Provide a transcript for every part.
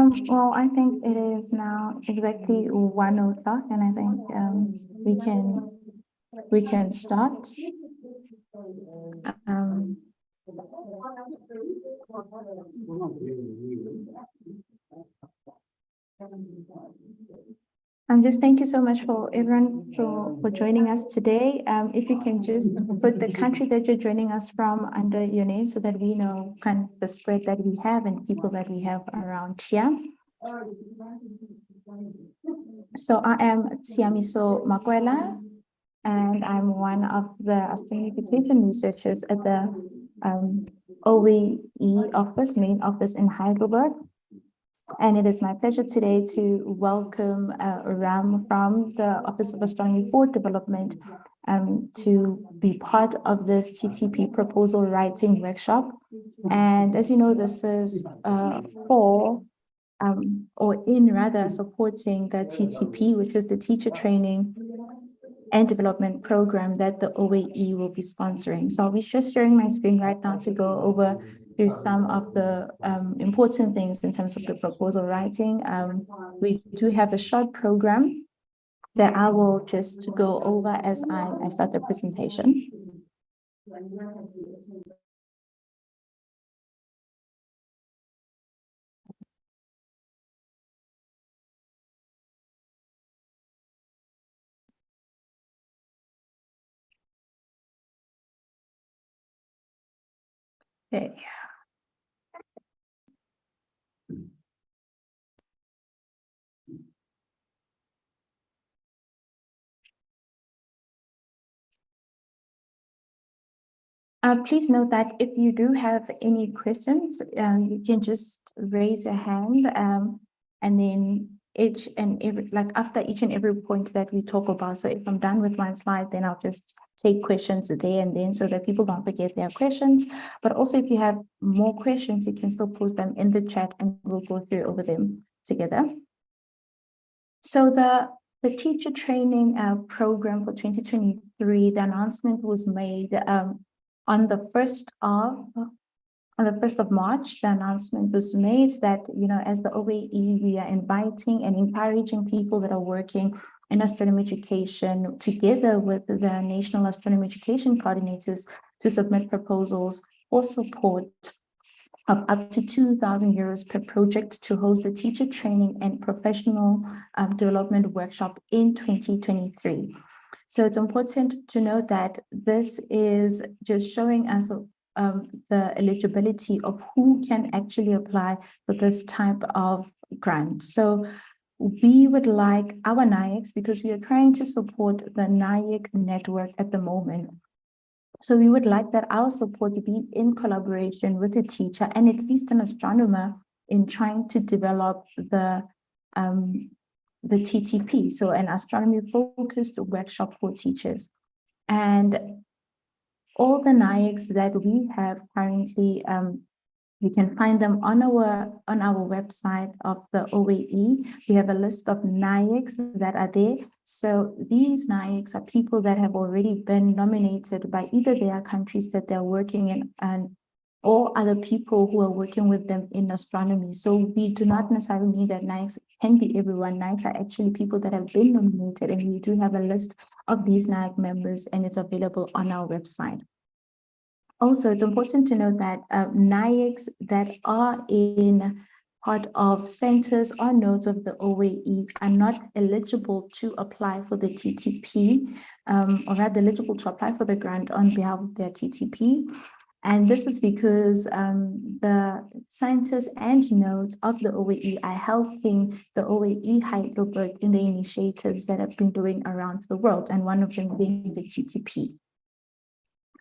Well, I think it is now exactly 1 o'clock, and I think we can start. Just thank you so much for everyone for joining us today. If you can just put the country that you're joining us from under your name so that we know kind of the spread that we have and people that we have around here. So I am Tiamiso Makwela, and I'm one of the Australian researchers at the OAE office, main office in Heidelberg. And it is my pleasure today to welcome Ram from the Office of Astronomy for Development to be part of this TTP proposal writing workshop. And as you know, this is supporting the TTP, which is the Teacher Training and Development Program that the OAE will be sponsoring. So I'll be just sharing my screen right now to go over through some of the important things in terms of the proposal writing. We do have a short program that I will just go over as I start the presentation. Okay. Please note that if you do have any questions, you can just raise a hand, and then after each and every point that we talk about. So if I'm done with my slide, then I'll just take questions there and then so that people don't forget their questions. But also, if you have more questions, you can still post them in the chat and we'll go through over them together. So the teacher training program for 2023, the announcement was made on the 1st of March. The announcement was made that, as the OAE, we are inviting and encouraging people that are working in astronomy education together with the National Astronomy Education Coordinators to submit proposals for support of up to 2,000 euros per project to host the teacher training and professional development workshop in 2023. So it's important to note that this is just showing us the eligibility of who can actually apply for this type of grant. So we would like our NIACs, because we are trying to support the NIAC network at the moment. So we would like that our support to be in collaboration with a teacher and at least an astronomer in trying to develop the TTP, so an astronomy-focused workshop for teachers. And all the NIACs that we have currently, you can find them on our website of the OAE. We have a list of NIACs that are there. So these NIACs are people that have already been nominated by either their countries that they're working in or other people who are working with them in astronomy. So we do not necessarily mean that NIACs can be everyone. NIACs are actually people that have been nominated, and we do have a list of these NIAC members, and it's available on our website. Also, it's important to note that NIACs that are in part of centers or nodes of the OAE are not eligible to apply for the TTP, or rather eligible to apply for the grant on behalf of their TTP. And this is because the scientists and nodes of the OAE are helping the OAE Heidelberg in the initiatives that have been doing around the world, and one of them being the TTP.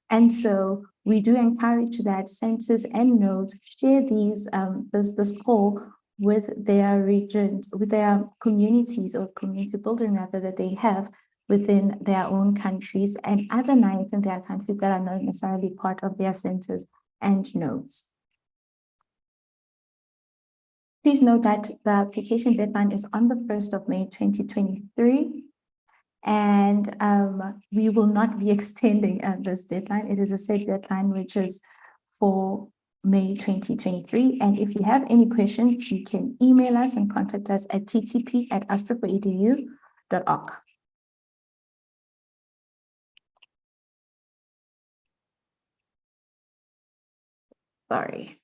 And so we do encourage that centers and nodes share these this call with their regions, with their communities or community building rather that they have within their own countries and other NIACs in their countries that are not necessarily part of their centers and nodes. Please note that the application deadline is on the 1st of May 2023. And we will not be extending this deadline. It is a set deadline, which is for May 2023. And if you have any questions, you can email us and contact us at ttp@astra4edu.org. Sorry.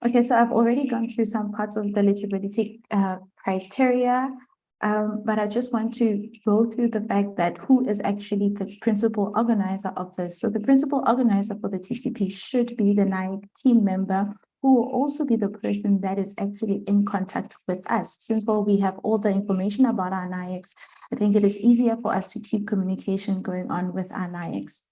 Okay, so I've already gone through some parts of the eligibility criteria, but I just want to go through the fact that who is actually the principal organizer of this. So the principal organizer for the TTP should be the NIAC team member, who will also be the person that is actually in contact with us. Since we have all the information about our NIACs, I think it is easier for us to keep communication going on with our NIACs.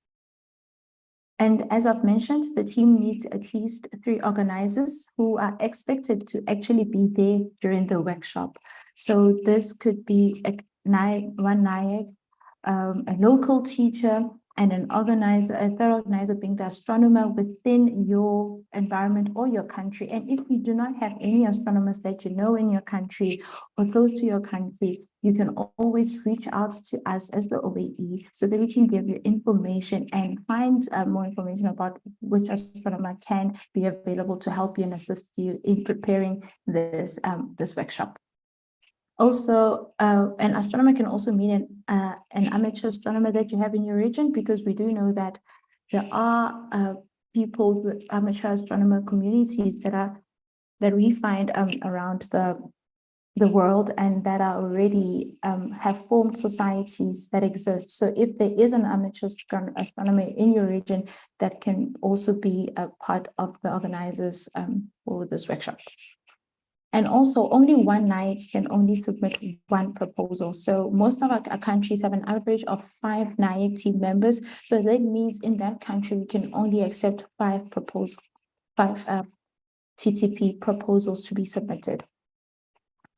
And as I've mentioned, the team needs at least 3 organizers who are expected to actually be there during the workshop. So this could be one NIAC, a local teacher, and an organizer, a third organizer being the astronomer within your environment or your country. And if you do not have any astronomers that you know in your country or close to your country, you can always reach out to us as the OAE so that we can give you information and find more information about which astronomer can be available to help you and assist you in preparing this, this workshop. Also, an astronomer can also mean an amateur astronomer that you have in your region, because we do know that there are people with amateur astronomer communities that we find around the world, and that are already have formed societies that exist. So if there is an amateur astronomer in your region, that can also be a part of the organizers for this workshop. And also, only one NIAC can only submit one proposal. So most of our countries have an average of 5 NIAC team members. So that means in that country, we can only accept 5 TTP proposals to be submitted.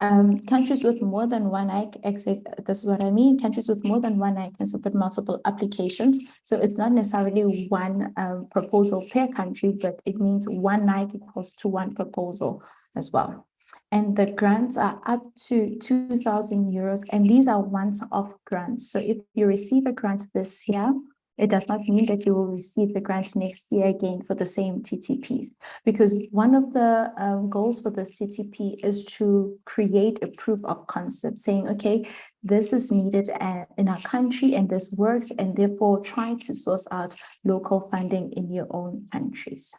Countries with more than one NIAC, this is what I mean, countries with more than one NIAC can submit multiple applications. So it's not necessarily one proposal per country, but it means one NIAC equals to one proposal as well. And the grants are up to 2,000 euros, and these are once-off grants. So if you receive a grant this year, it does not mean that you will receive the grant next year again for the same TTPs, because one of the goals for this TTP is to create a proof of concept, saying, okay, this is needed in our country and this works, and therefore try to source out local funding in your own countries.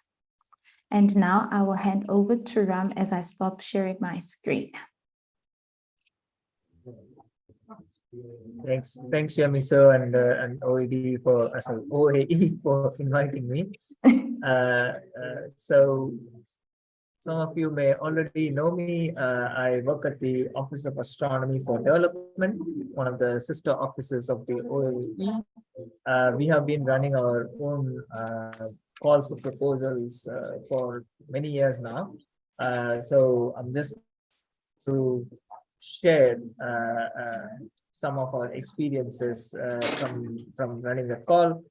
And now I will hand over to Ram as I stop sharing my screen. Thanks, Yamiso and OAE for inviting me. So some of you may already know me. I work at the Office of Astronomy for Development, one of the sister offices of the OAE. We have been running our own call for proposals for many years now. So I'm just to share some of our experiences from running the call.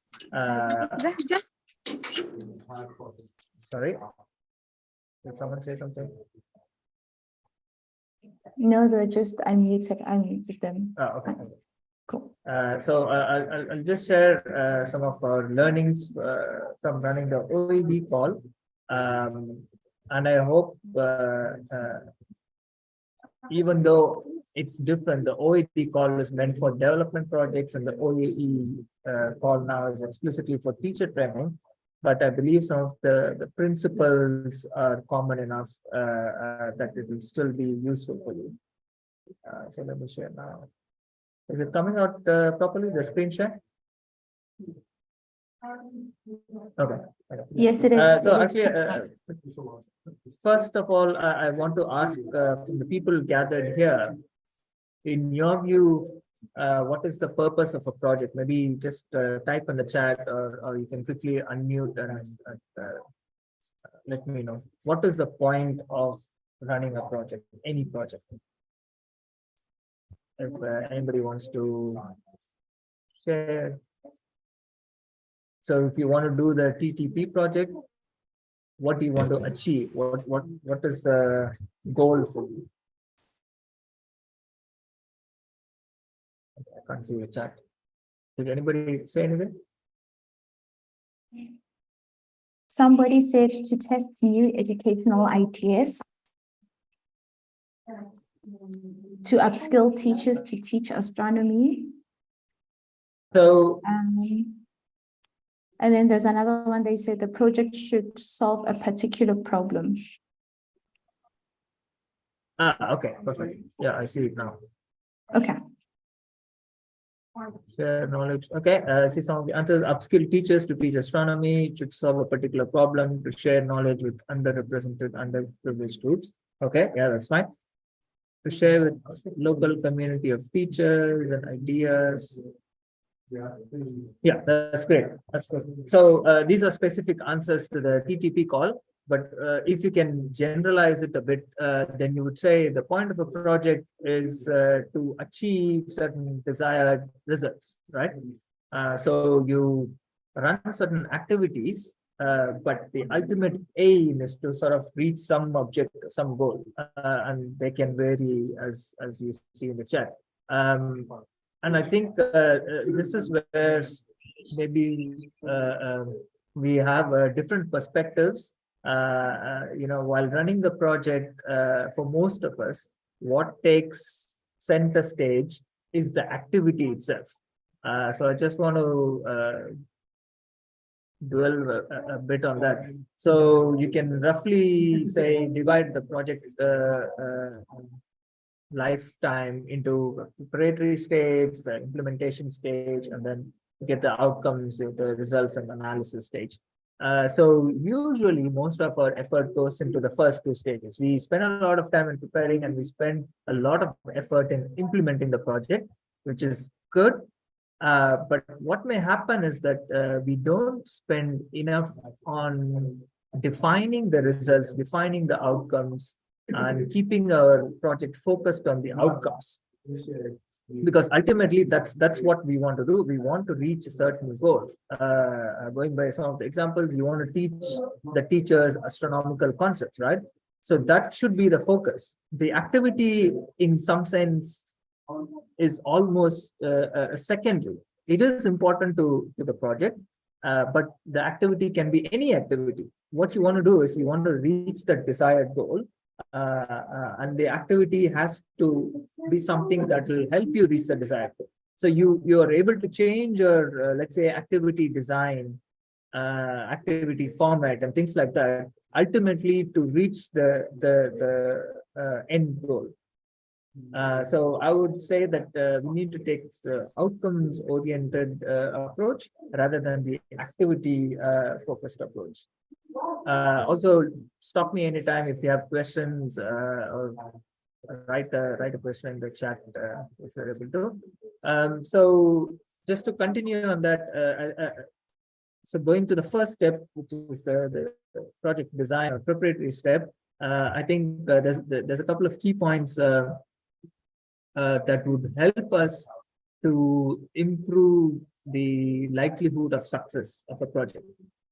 Sorry, did someone say something? No, they're just unmuted them. Oh, okay. Cool. So I'll just share some of our learnings from running the OAD call, and I hope even though it's different, the OAD call is meant for development projects, and the OAE call now is explicitly for teacher training. But I believe some of the principles are common enough that it will still be useful for you. So let me share now. Is it coming out properly, the screen share? Okay. Yes, it is. So actually, first of all, I want to ask from the people gathered here, in your view, what is the purpose of a project? Maybe just type in the chat, or you can quickly unmute and let me know. What is the point of running a project, any project? If anybody wants to share. So if you want to do the TTP project, what do you want to achieve? What is the goal for you? I can't see the chat. Did anybody say anything? Somebody said to test new educational ideas, to upskill teachers to teach astronomy. So, And then there's another one, they said the project should solve a particular problem. okay, perfect. Yeah, I see it now. Okay. Share knowledge. Okay, see some of the answers. Upskill teachers to teach astronomy, should solve a particular problem, to share knowledge with underrepresented, underprivileged groups. Okay, yeah, that's fine. To share with local community of teachers and ideas. Yeah, that's great. That's good. So these are specific answers to the TTP call. But if you can generalize it a bit, then you would say the point of a project is to achieve certain desired results, right? So you run certain activities, but the ultimate aim is to sort of reach some objective, some goal, and they can vary as you see in the chat. And I think this is where maybe we have different perspectives. While running the project, for most of us, what takes center stage is the activity itself. So I just want to dwell a bit on that. So you can roughly say divide the project lifetime into preparatory stage, the implementation stage, and then get the outcomes, the results and analysis stage. So usually most of our effort goes into the first two stages. We spend a lot of time in preparing and we spend a lot of effort in implementing the project, which is good. But what may happen is that we don't spend enough on defining the results, defining the outcomes, and keeping our project focused on the outcomes. Because ultimately, that's what we want to do. We want to reach a certain goal. Going by some of the examples, you want to teach the teachers astronomical concepts, right? So that should be the focus. The activity, in some sense, is almost secondary. It is important to the project, but the activity can be any activity. What you want to do is you want to reach the desired goal, and the activity has to be something that will help you reach the desired goal. So you are able to change your let's say activity design, activity format, and things like that, ultimately to reach the end goal. So I would say that we need to take the outcomes-oriented approach rather than the activity-focused approach. Also, stop me anytime if you have questions, or write a question in the chat if you're able to. So just to continue on that, so going to the first step, which is the project design or preparatory step, I think there's a couple of key points that would help us to improve the likelihood of success of a project.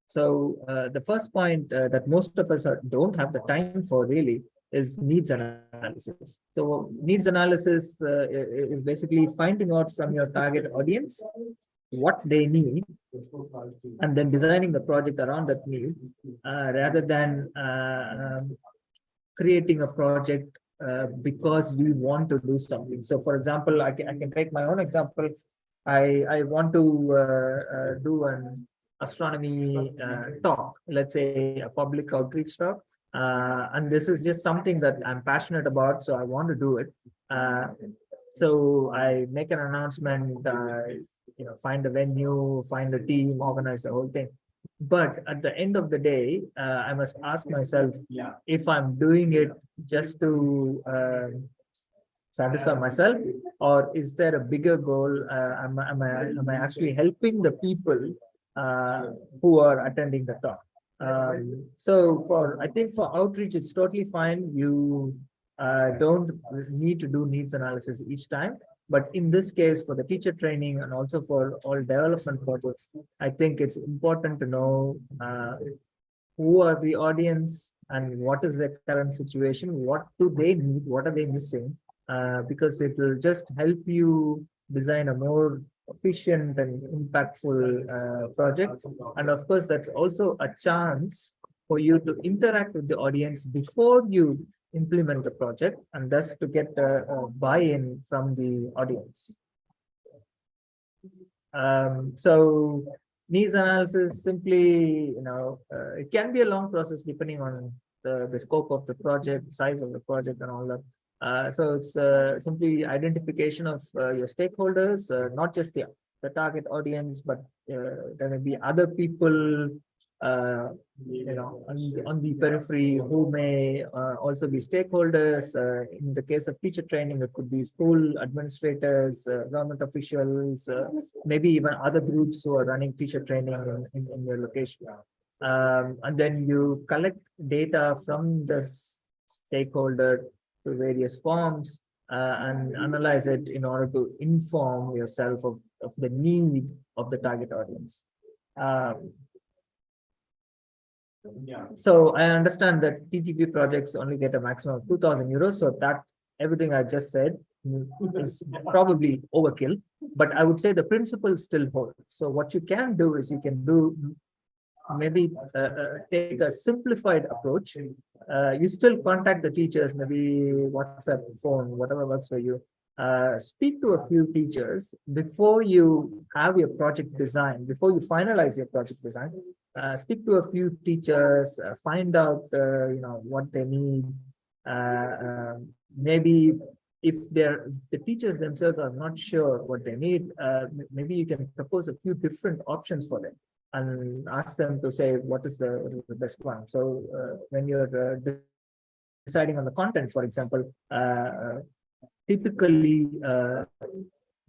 So the first point that most of us don't have the time for really is needs analysis. So needs analysis is basically finding out from your target audience what they need and then designing the project around that need, rather than creating a project because we want to do something. So for example, I can take my own example. I want to do an astronomy talk, let's say a public outreach talk, and this is just something that I'm passionate about, so I want to do it. So I make an announcement, find a venue, find a team, organize the whole thing. But at the end of the day, I must ask myself if I'm doing it just to satisfy myself, or is there a bigger goal? Am I actually helping the people who are attending the talk? So I think for outreach, it's totally fine. You don't need to do needs analysis each time. But in this case, for the teacher training and also for all development projects, I think it's important to know who are the audience and what is their current situation, what do they need, what are they missing, because it will just help you design a more efficient and impactful project. And of course, that's also a chance for you to interact with the audience before you implement the project, and thus to get a buy-in from the audience. So needs analysis simply, it can be a long process depending on the scope of the project, size of the project, and all that. So it's simply identification of your stakeholders, not just the target audience, but there may be other people on the periphery who may also be stakeholders. In the case of teacher training, it could be school administrators, government officials, maybe even other groups who are running teacher training in your location. And then you collect data from the stakeholder to various forms and analyze it in order to inform yourself of the need of the target audience. So I understand that TTP projects only get a maximum of 2,000 euros. So that everything I just said is probably overkill, but I would say the principles still hold. So what you can do is you can do maybe take a simplified approach. You still contact the teachers, maybe WhatsApp, phone, whatever works for you. Speak to a few teachers before you have your project design, before you finalize your project design. Speak to a few teachers, find out what they need. Maybe if the teachers themselves are not sure what they need, maybe you can propose a few different options for them and ask them to say what is the best one. So when you're deciding on the content, for example, typically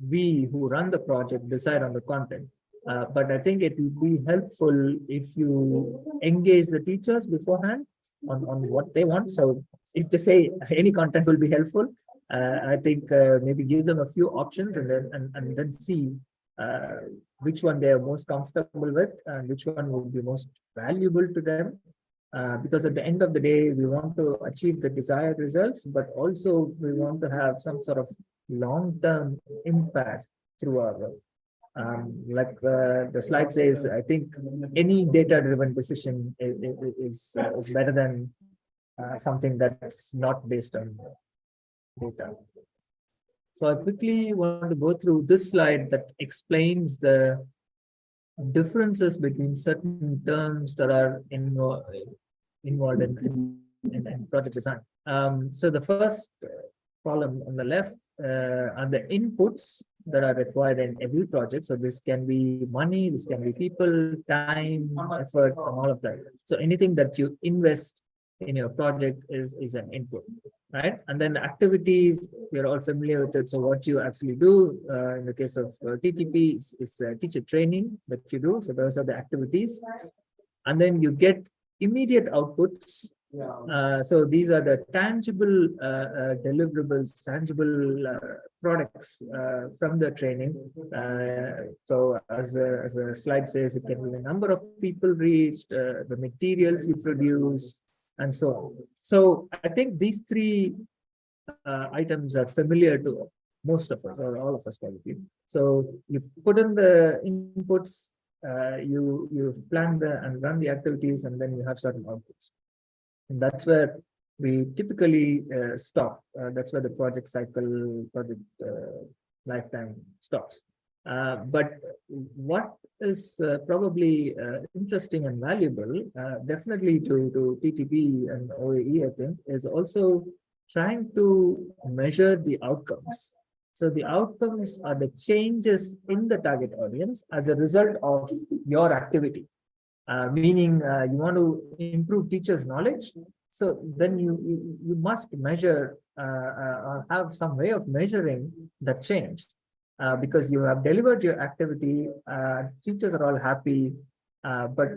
we who run the project decide on the content. But I think it would be helpful if you engage the teachers beforehand on what they want. So if they say any content will be helpful, I think maybe give them a few options and then see which one they are most comfortable with and which one would be most valuable to them. Because at the end of the day, we want to achieve the desired results, but also we want to have some sort of long-term impact through our work. Like the slide says, I think any data-driven decision is better than something that's not based on data. So I quickly want to go through this slide that explains the differences between certain terms that are involved in project design. So the first column on the left are the inputs that are required in every project. So this can be money, this can be people, time, effort, and all of that. So anything that you invest in your project is an input, right? And then the activities, we're all familiar with it. So what you actually do in the case of TTP is teacher training that you do. So those are the activities. And then you get immediate outputs. So these are the tangible deliverables, tangible products from the training. So as the slide says, it can be the number of people reached, the materials you produce, and so on. So I think these three items are familiar to most of us, or all of us probably. So you put in the inputs, you plan and run the activities, and then you have certain outputs. And that's where we typically stop. That's where the project cycle, project lifetime stops. But what is probably interesting and valuable, definitely to TTP and OAE, I think, is also trying to measure the outcomes. So the outcomes are the changes in the target audience as a result of your activity. Meaning you want to improve teachers' knowledge, so then you must measure or have some way of measuring the change, because you have delivered your activity, teachers are all happy, but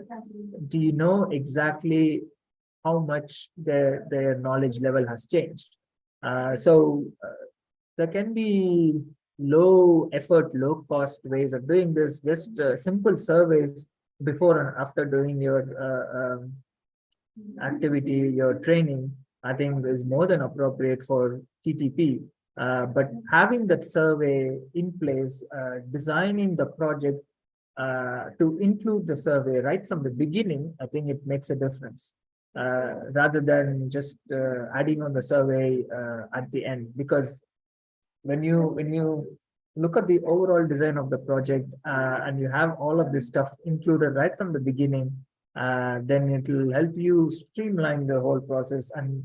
do you know exactly how much their knowledge level has changed? So there can be low effort, low cost ways of doing this, just simple surveys before and after doing your activity, your training, I think is more than appropriate for TTP. But having that survey in place, designing the project to include the survey right from the beginning, I think it makes a difference. Rather than just adding on the survey at the end, because when you look at the overall design of the project and you have all of this stuff included right from the beginning, then it will help you streamline the whole process, and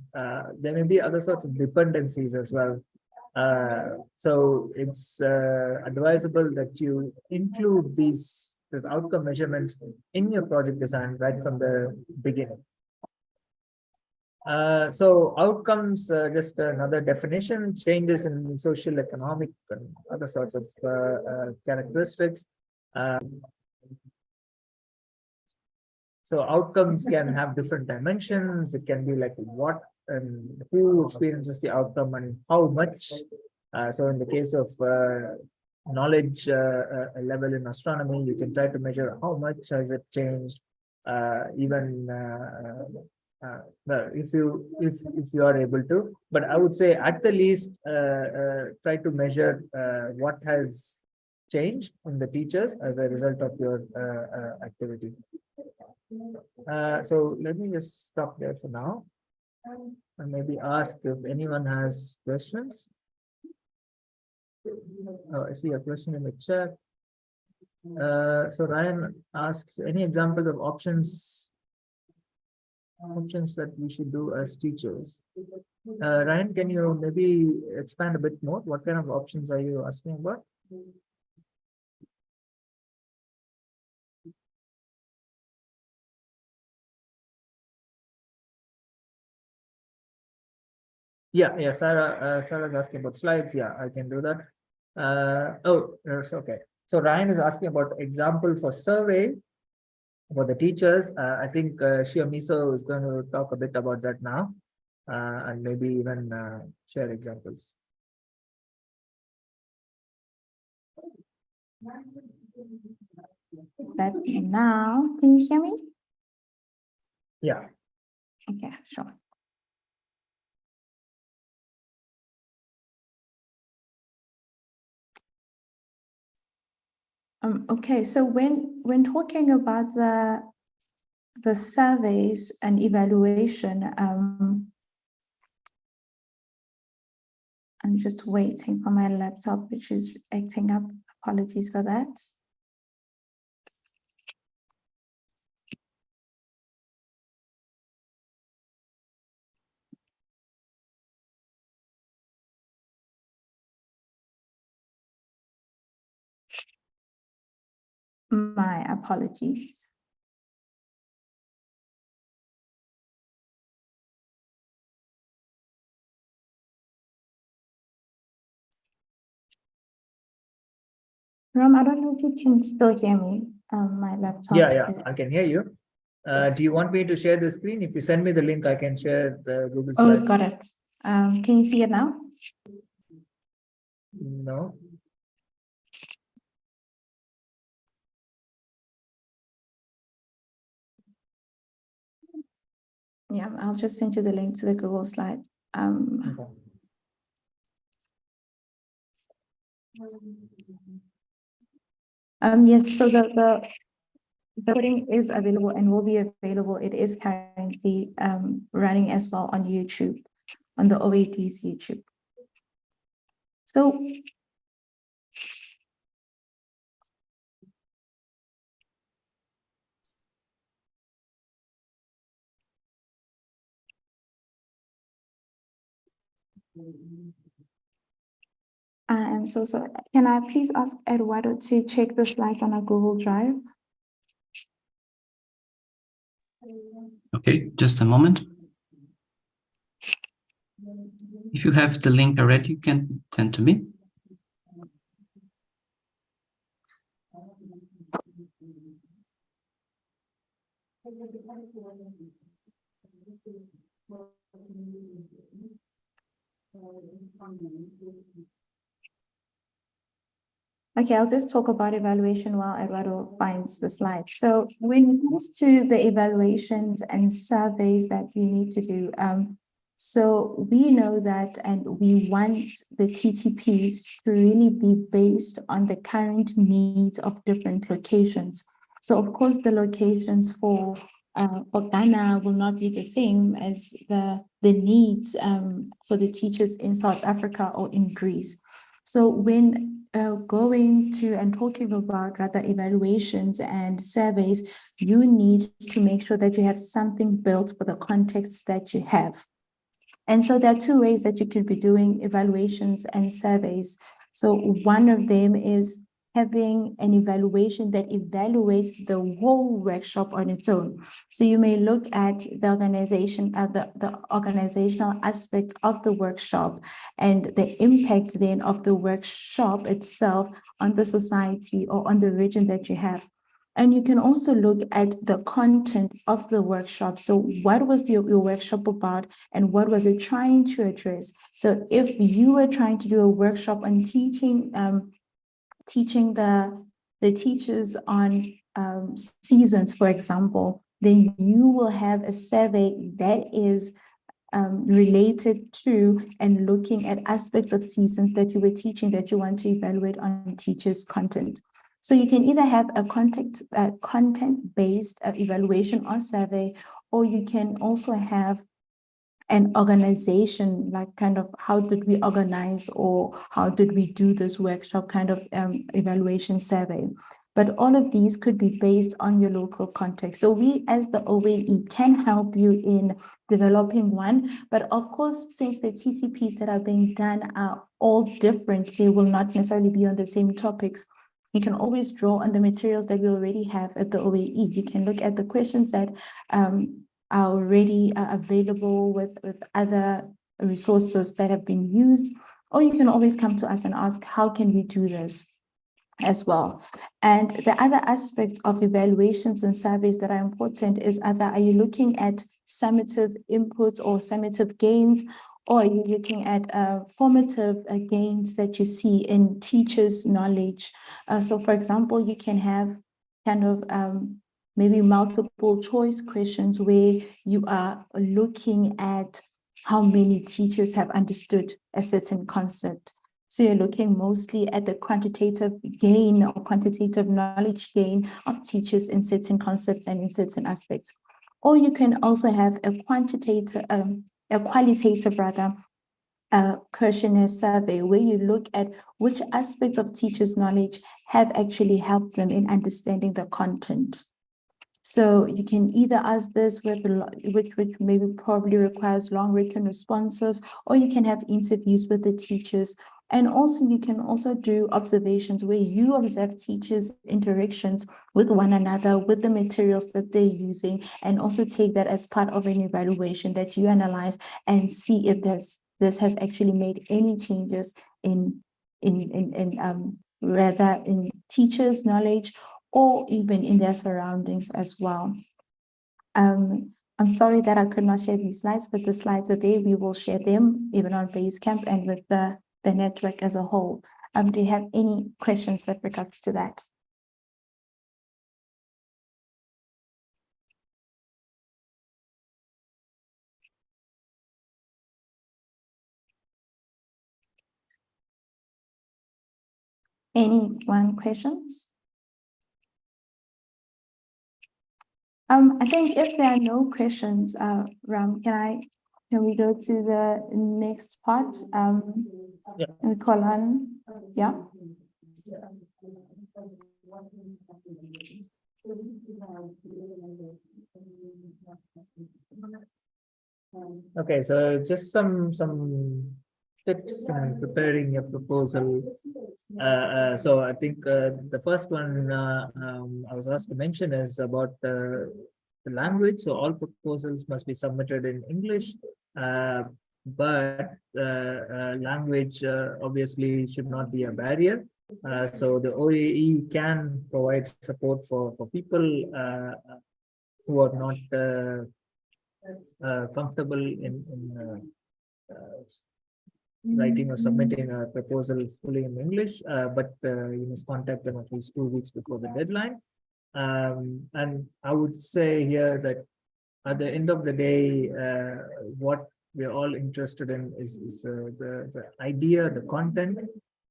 there may be other sorts of dependencies as well. So it's advisable that you include these outcome measurements in your project design right from the beginning. So outcomes, just another definition, changes in social, economic, and other sorts of characteristics. So outcomes can have different dimensions. It can be like what and who experiences the outcome and how much. So in the case of knowledge level in astronomy, you can try to measure how much has it changed. Well, if you are able to, but I would say at the least try to measure what has changed in the teachers as a result of your activity. So let me just stop there for now and maybe ask if anyone has questions. Oh, I see a question in the chat. So Ryan asks, any examples of options that we should do as teachers? Ryan, can you maybe expand a bit more? What kind of options are you asking about? Yeah, Sarah's asking about slides. Yeah, I can do that. Okay. So Ryan is asking about example for survey for the teachers. I think Shiomiso is going to talk a bit about that now, and maybe even share examples. That now, can you hear me? Yeah. Okay, sure. Okay, so when talking about the surveys and evaluation, I'm just waiting for my laptop, which is acting up. Apologies for that. My apologies. Ram, I don't know if you can still hear me. My laptop. Yeah, I can hear you. Do you want me to share the screen? If you send me the link, I can share the Google slide. Oh, got it. Can you see it now? No. Yeah, I'll just send you the link to the Google slide. Okay. Yes, so the recording is available and will be available. It is currently running as well on YouTube, on the OAT's YouTube. So I am so sorry. Can I please ask Eduardo to check the slides on a Google Drive? Okay, just a moment. If you have the link already, you can send to me. Okay, I'll just talk about evaluation while Eduardo finds the slides. So when it comes to the evaluations and surveys that you need to do, So we know that, and we want the TTPs to really be based on the current needs of different locations. So of course, the locations for Ghana will not be the same as the needs for the teachers in South Africa or in Greece. So when going to and talking about rather evaluations and surveys, you need to make sure that you have something built for the context that you have. And so there are two ways that you could be doing evaluations and surveys. So one of them is having an evaluation that evaluates the whole workshop on its own. So you may look at the organization, the organizational aspects of the workshop and the impact then of the workshop itself on the society or on the region that you have. And you can also look at the content of the workshop. So what was your workshop about and what was it trying to address? So if you were trying to do a workshop on teaching the teachers on seasons, for example, then you will have a survey that is related to and looking at aspects of seasons that you were teaching that you want to evaluate on teachers' content. So you can either have a content-based evaluation or survey, or you can also have an organization, like kind of how did we organize or how did we do this workshop kind of evaluation survey. But all of these could be based on your local context. So we as the OAE can help you in developing one, but of course, since the TTPs that are being done are all different, they will not necessarily be on the same topics. You can always draw on the materials that we already have at the OAE. You can look at the questions that are already available with other resources that have been used, or you can always come to us and ask, how can we do this as well? And the other aspects of evaluations and surveys that are important is either are you looking at summative inputs or summative gains, or are you looking at formative gains that you see in teachers' knowledge? So for example, you can have kind of maybe multiple choice questions where you are looking at how many teachers have understood a certain concept. So you're looking mostly at the quantitative gain or quantitative knowledge gain of teachers in certain concepts and in certain aspects. Or you can also have a qualitative questionnaire survey where you look at which aspects of teachers' knowledge have actually helped them in understanding the content. So you can either ask this with which maybe probably requires long written responses, or you can have interviews with the teachers. And also you can also do observations where you observe teachers' interactions with one another, with the materials that they're using, and also take that as part of an evaluation that you analyze and see if this has actually made any changes in rather in teachers' knowledge or even in their surroundings as well. I'm sorry that I could not share these slides, but the slides are there. We will share them even on Basecamp and with the network as a whole. Do you have any questions with regards to that? Anyone questions? I think if there are no questions, Ram, can we go to the next part? Yeah. We call on, yeah. Okay, so just some tips in preparing your proposal. So I think the first one I was asked to mention is about the language. So all proposals must be submitted in English, but language obviously should not be a barrier. So the OAE can provide support for people who are not comfortable in writing or submitting a proposal fully in English, but you must contact them at least 2 weeks before the deadline. And I would say here that at the end of the day, what we're all interested in is the idea, the content,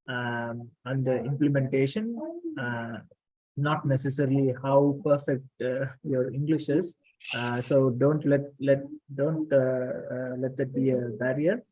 and the implementation, not necessarily how perfect your English is. So don't let that be a barrier.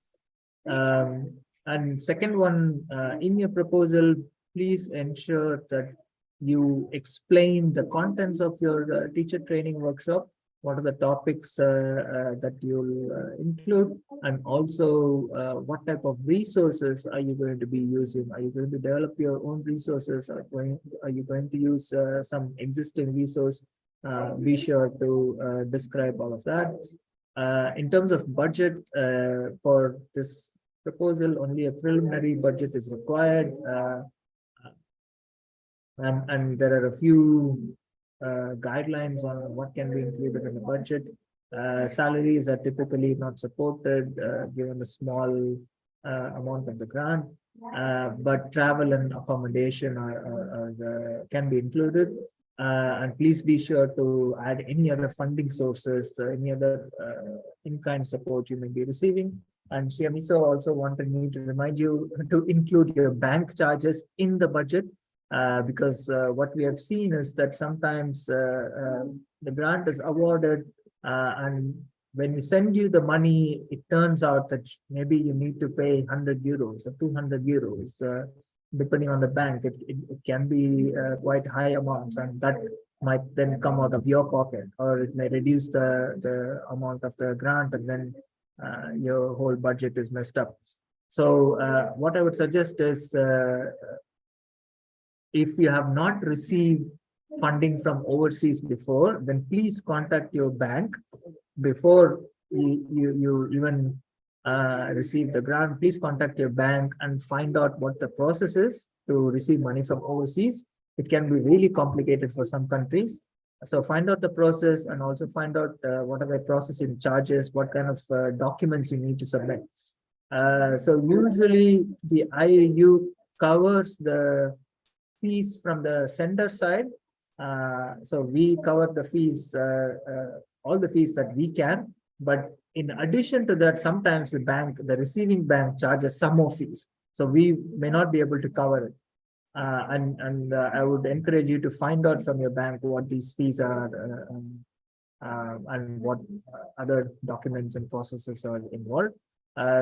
And second one, in your proposal, please ensure that you explain the contents of your teacher training workshop. What are the topics that you'll include, and also what type of resources are you going to be using? Are you going to develop your own resources? Are you going to use some existing resource? Be sure to describe all of that. In terms of budget for this proposal, only a preliminary budget is required, and there are a few guidelines on what can be included in the budget. Salaries are typically not supported given the small amount of the grant, but travel and accommodation can be included. And please be sure to add any other funding sources, any other in-kind support you may be receiving. And Shiamiso also wanted me to remind you to include your bank charges in the budget, because what we have seen is that sometimes the grant is awarded, and when we send you the money, it turns out that maybe you need to pay 100 euros or 200 euros. Depending on the bank, it can be quite high amounts, and that might then come out of your pocket, or it may reduce the amount of the grant, and then your whole budget is messed up. So what I would suggest is, if you have not received funding from overseas before, then please contact your bank before you even receive the grant. Please contact your bank and find out what the process is to receive money from overseas. It can be really complicated for some countries. So find out the process, and also find out what are the processing charges, what kind of documents you need to submit. So usually the IAU covers the fees from the sender side. So we cover the fees, all the fees that we can. But in addition to that, sometimes the receiving bank charges some more fees. So we may not be able to cover it. And I would encourage you to find out from your bank what these fees are, and what other documents and processes are involved.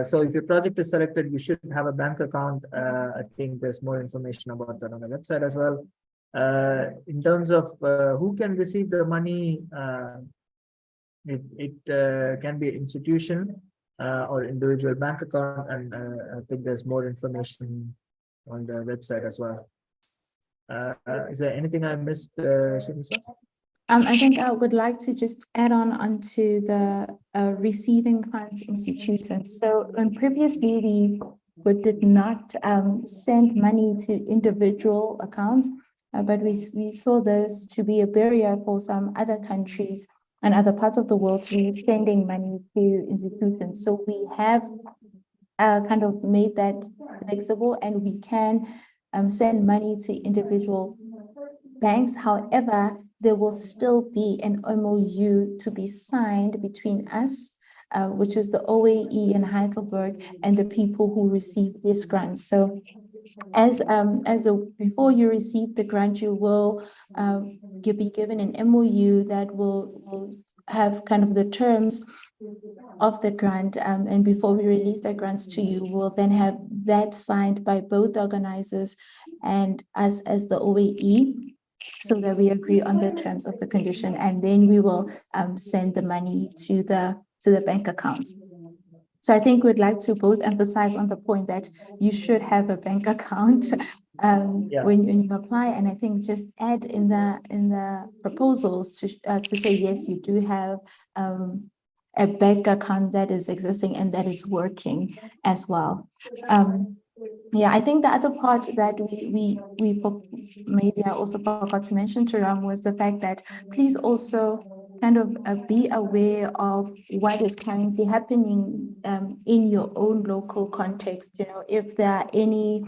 So if your project is selected, you should have a bank account. I think there's more information about that on the website as well. In terms of who can receive the money, it can be institution or individual bank account, and I think there's more information on the website as well. Is there anything I missed, Shimisa? I think I would like to just add onto the receiving funds institutions. So previously we did not send money to individual accounts, but we saw this to be a barrier for some other countries and other parts of the world to be sending money to institutions. So we have kind of made that flexible, and we can send money to individual banks. However, there will still be an MOU to be signed between us, which is the OAE in Heidelberg, and the people who receive this grant. So before you receive the grant, you will be given an MOU that will have kind of the terms of the grant, and before we release the grants to you, we'll then have that signed by both organizers and us as the OAE, so that we agree on the terms of the condition, and then we will send the money to the bank account. So I think we'd like to both emphasize on the point that you should have a bank account when you apply, and I think just add in the proposals to say yes, you do have a bank account that is existing and that is working as well. Yeah, I think the other part that we maybe I also forgot to mention to Ram was the fact that please also kind of be aware of what is currently happening in your own local context. You know, if there are any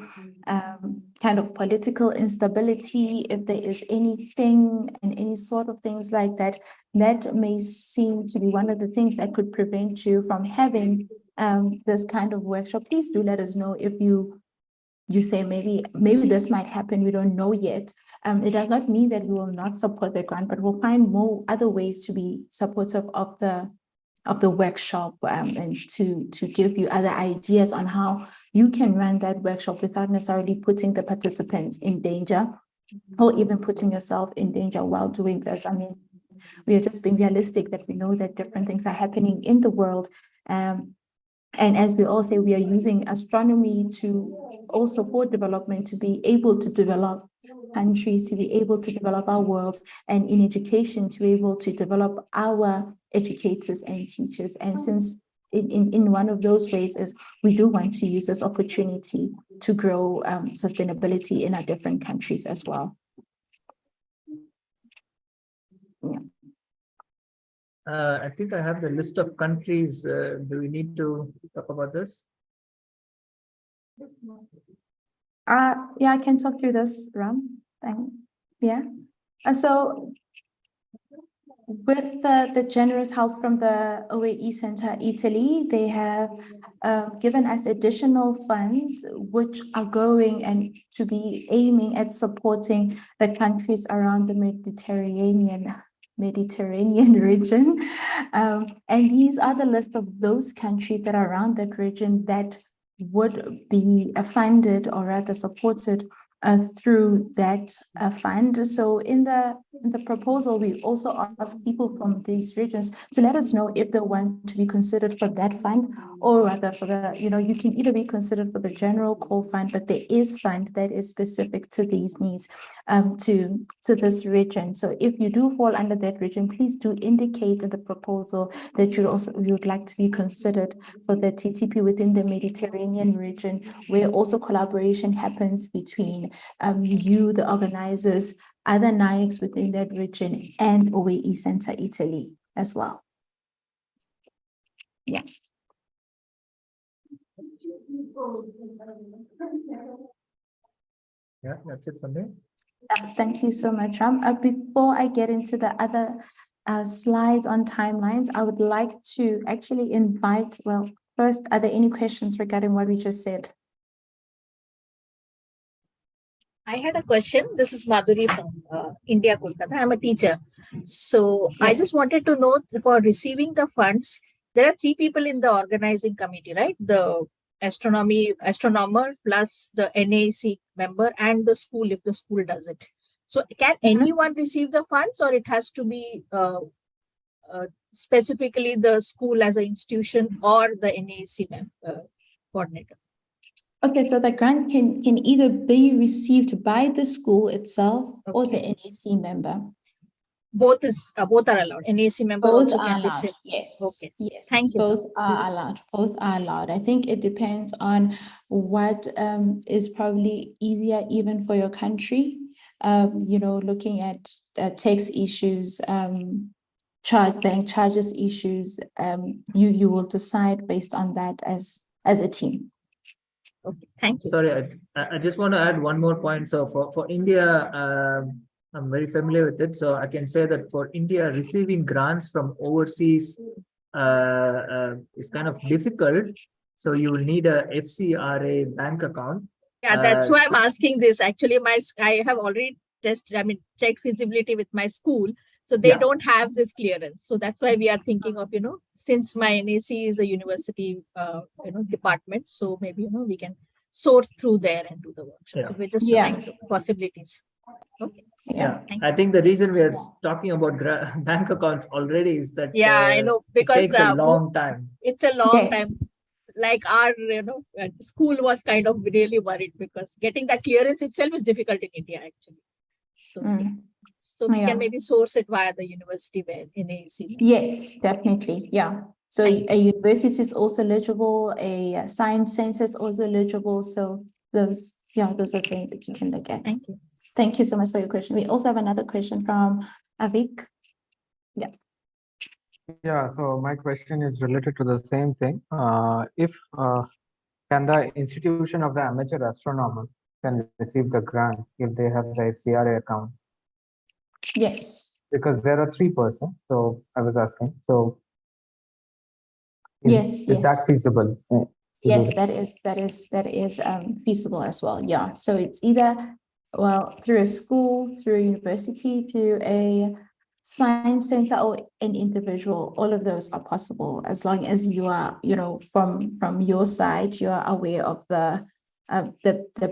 kind of political instability, if there is anything and any sort of things like that, that may seem to be one of the things that could prevent you from having this kind of workshop. Please do let us know if you say maybe this might happen, we don't know yet. It does not mean that we will not support the grant, but we'll find more other ways to be supportive of the workshop and to give you other ideas on how you can run that workshop without necessarily putting the participants in danger or even putting yourself in danger while doing this. I mean, we are just being realistic that we know that different things are happening in the world. And as we all say, we are using astronomy to also for development, to be able to develop countries, to be able to develop our worlds, and in education, to be able to develop our educators and teachers. And since in one of those ways is we do want to use this opportunity to grow sustainability in our different countries as well. Yeah. I think I have the list of countries. Do we need to talk about this? Yeah, I can talk through this, Ram. Yeah. So with the generous help from the OAE Center Italy, they have given us additional funds, which are going and to be aiming at supporting the countries around the Mediterranean region. And these are the list of those countries that are around that region that would be funded or rather supported through that fund. So in the proposal, we also ask people from these regions to let us know if they want to be considered for that fund, or rather for the, you can either be considered for the general call fund, but there is fund that is specific to these needs to this region. So if you do fall under that region, please do indicate in the proposal that you would like to be considered for the TTP within the Mediterranean region, where also collaboration happens between you, the organizers, other NIACs within that region, and OAE Center Italy as well. Yeah. Yeah, that's it for me. Thank you so much, Ram. Before I get into the other slides on timelines, I would like to actually invite, well, first, are there any questions regarding what we just said? I had a question. This is Madhuri from India, Kolkata. I'm a teacher. So Yeah. I just wanted to know, for receiving the funds, there are 3 people in the organizing committee, right? The astronomer plus the NAC member and the school, if the school does it. So can anyone receive the funds, or it has to be specifically the school as an institution or the NAC coordinator? Okay, so the grant can either be received by the school itself or the NAC member. Both are allowed. NAC member Both also are can allowed. receive. Yes. Okay. Yes. Thank you. Both are allowed. Both are allowed. I think it depends on what is probably easier even for your country. Looking at tax issues, bank charges issues. You will decide based on that as a team. Okay, thank you. Sorry, I just want to add one more point. So for India, I'm very familiar with it. So I can say that for India, receiving grants from overseas is kind of difficult. So you will need a FCRA bank account. Yeah, that's why I'm asking this. Actually, I have already checked feasibility with my school. So they don't have this clearance. So that's why we are thinking of, since my NAC is a university, department. So maybe, we can source through there and do the workshop. Yeah. So we're just Yeah. trying to possibilities. Okay. Yeah, I think the reason we are talking about bank accounts already is that I know, because it takes a long time. It's a long Yes. time. Like our, school was kind of really worried because getting that clearance itself is difficult in India, actually. So we can maybe source it via the university where NAC. Yes, definitely. Yeah. So a university is also eligible, a science center is also eligible. So those are things that you can look at. Thank you. Thank you so much for your question. We also have another question from Avik. Yeah. Yeah, so my question is related to the same thing. If can the institution of the amateur astronomer can receive the grant if they have the FCRA account? Yes. Because there are 3%, so I was asking. So Yes, is yes. that feasible? Yes, that is feasible as well. Yeah. So it's either, well, through a school, through a university, through a science center, or an individual. All of those are possible as long as you are, from your side, you are aware of the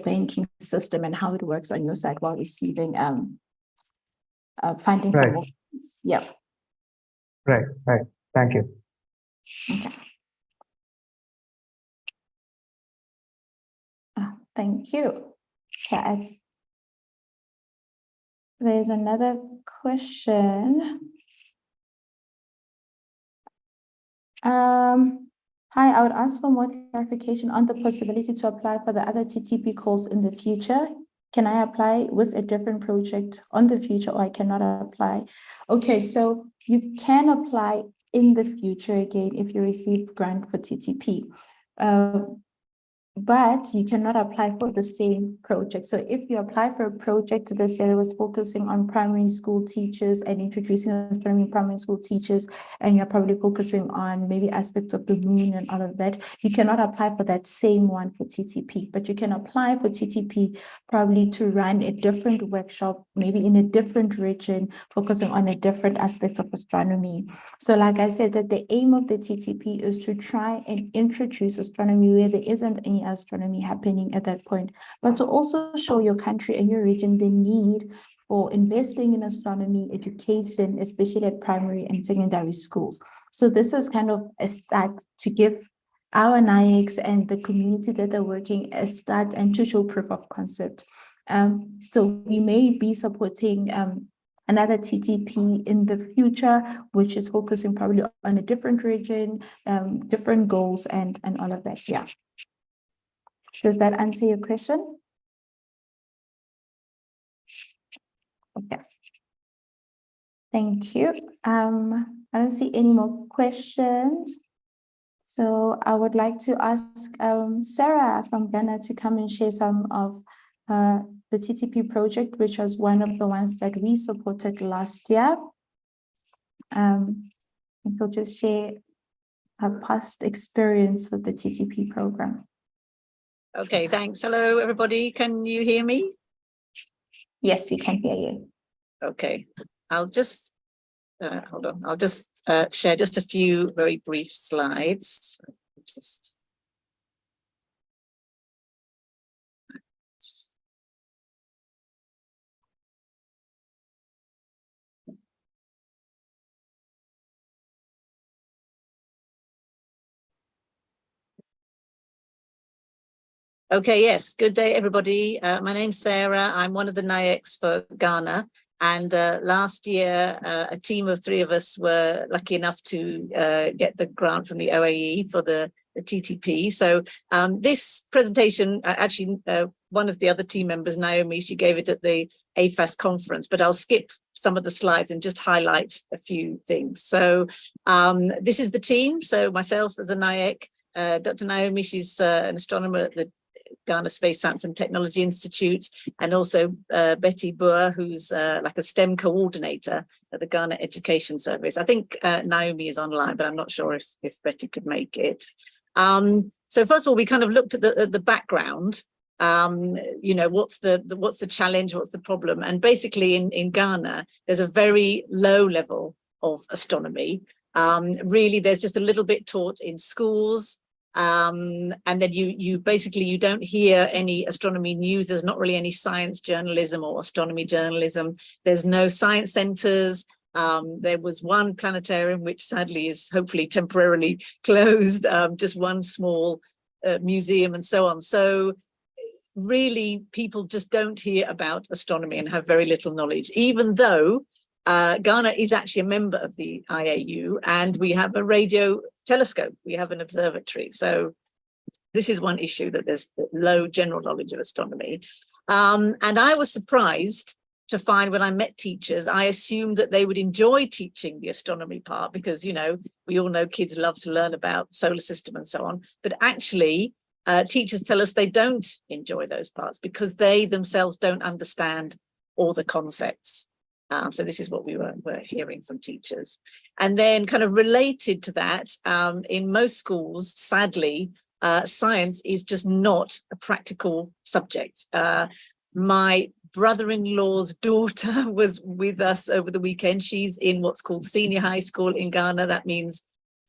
banking system and how it works on your side while receiving funding Right. from overseas. Yeah. Right. Thank you. Okay. Thank you. Okay. There's another question. Hi, I would ask for more clarification on the possibility to apply for the other TTP calls in the future. Can I apply with a different project on the future, or I cannot apply? Okay, so you can apply in the future again if you receive grant for TTP. But you cannot apply for the same project. So if you apply for a project that said it was focusing on primary school teachers and introducing astronomy primary school teachers, and you're probably focusing on maybe aspects of the moon and all of that, you cannot apply for that same one for TTP, but you can apply for TTP probably to run a different workshop, maybe in a different region, focusing on a different aspect of astronomy. So like I said, that the aim of the TTP is to try and introduce astronomy where there isn't any astronomy happening at that point, but to also show your country and your region the need for investing in astronomy education, especially at primary and secondary schools. So this is kind of a start to give our NIACs and the community that they're working a start and to show proof of concept. So we may be supporting another TTP in the future, which is focusing probably on a different region, different goals, and all of that. Yeah. Does that answer your question? Okay. Thank you. I don't see any more questions. So I would like to ask Sarah from Ghana to come and share some of the TTP project, which was one of the ones that we supported last year. We'll just share her past experience with the TTP program. Okay, thanks. Hello, everybody. Can you hear me? Yes, we can hear you. Okay, I'll just hold on. I'll just share just a few very brief slides. Okay, yes, good day, everybody. My name's Sarah. I'm one of the NIACs for Ghana. And last year, a team of 3 of us were lucky enough to get the grant from the OAE for the TTP. So this presentation, actually, one of the other team members, Naomi, she gave it at the AFAS conference, but I'll skip some of the slides and just highlight a few things. So this is the team. So myself as a NIAC, Dr. Naomi, she's an astronomer at the Ghana Space Science and Technology Institute, and also Betty Boer, who's like a STEM coordinator at the Ghana Education Service. I think Naomi is online, but I'm not sure if Betty could make it. So first of all, we kind of looked at the background. You know, what's the challenge, what's the problem? And basically in Ghana, there's a very low level of astronomy. Really, there's just a little bit taught in schools. And then you basically, you don't hear any astronomy news. There's not really any science journalism or astronomy journalism. There's no science centers. There was one planetarium, which sadly is hopefully temporarily closed, just one small museum and so on. So really, people just don't hear about astronomy and have very little knowledge, even though Ghana is actually a member of the IAU, and we have a radio telescope, we have an observatory. So this is one issue, that there's low general knowledge of astronomy. And I was surprised to find when I met teachers, I assumed that they would enjoy teaching the astronomy part because, you know, we all know kids love to learn about solar system and so on. But actually, teachers tell us they don't enjoy those parts because they themselves don't understand all the concepts. So this is what we were hearing from teachers. And then kind of related to that, in most schools, sadly, science is just not a practical subject. My brother-in-law's daughter was with us over the weekend. She's in what's called senior high school in Ghana. That means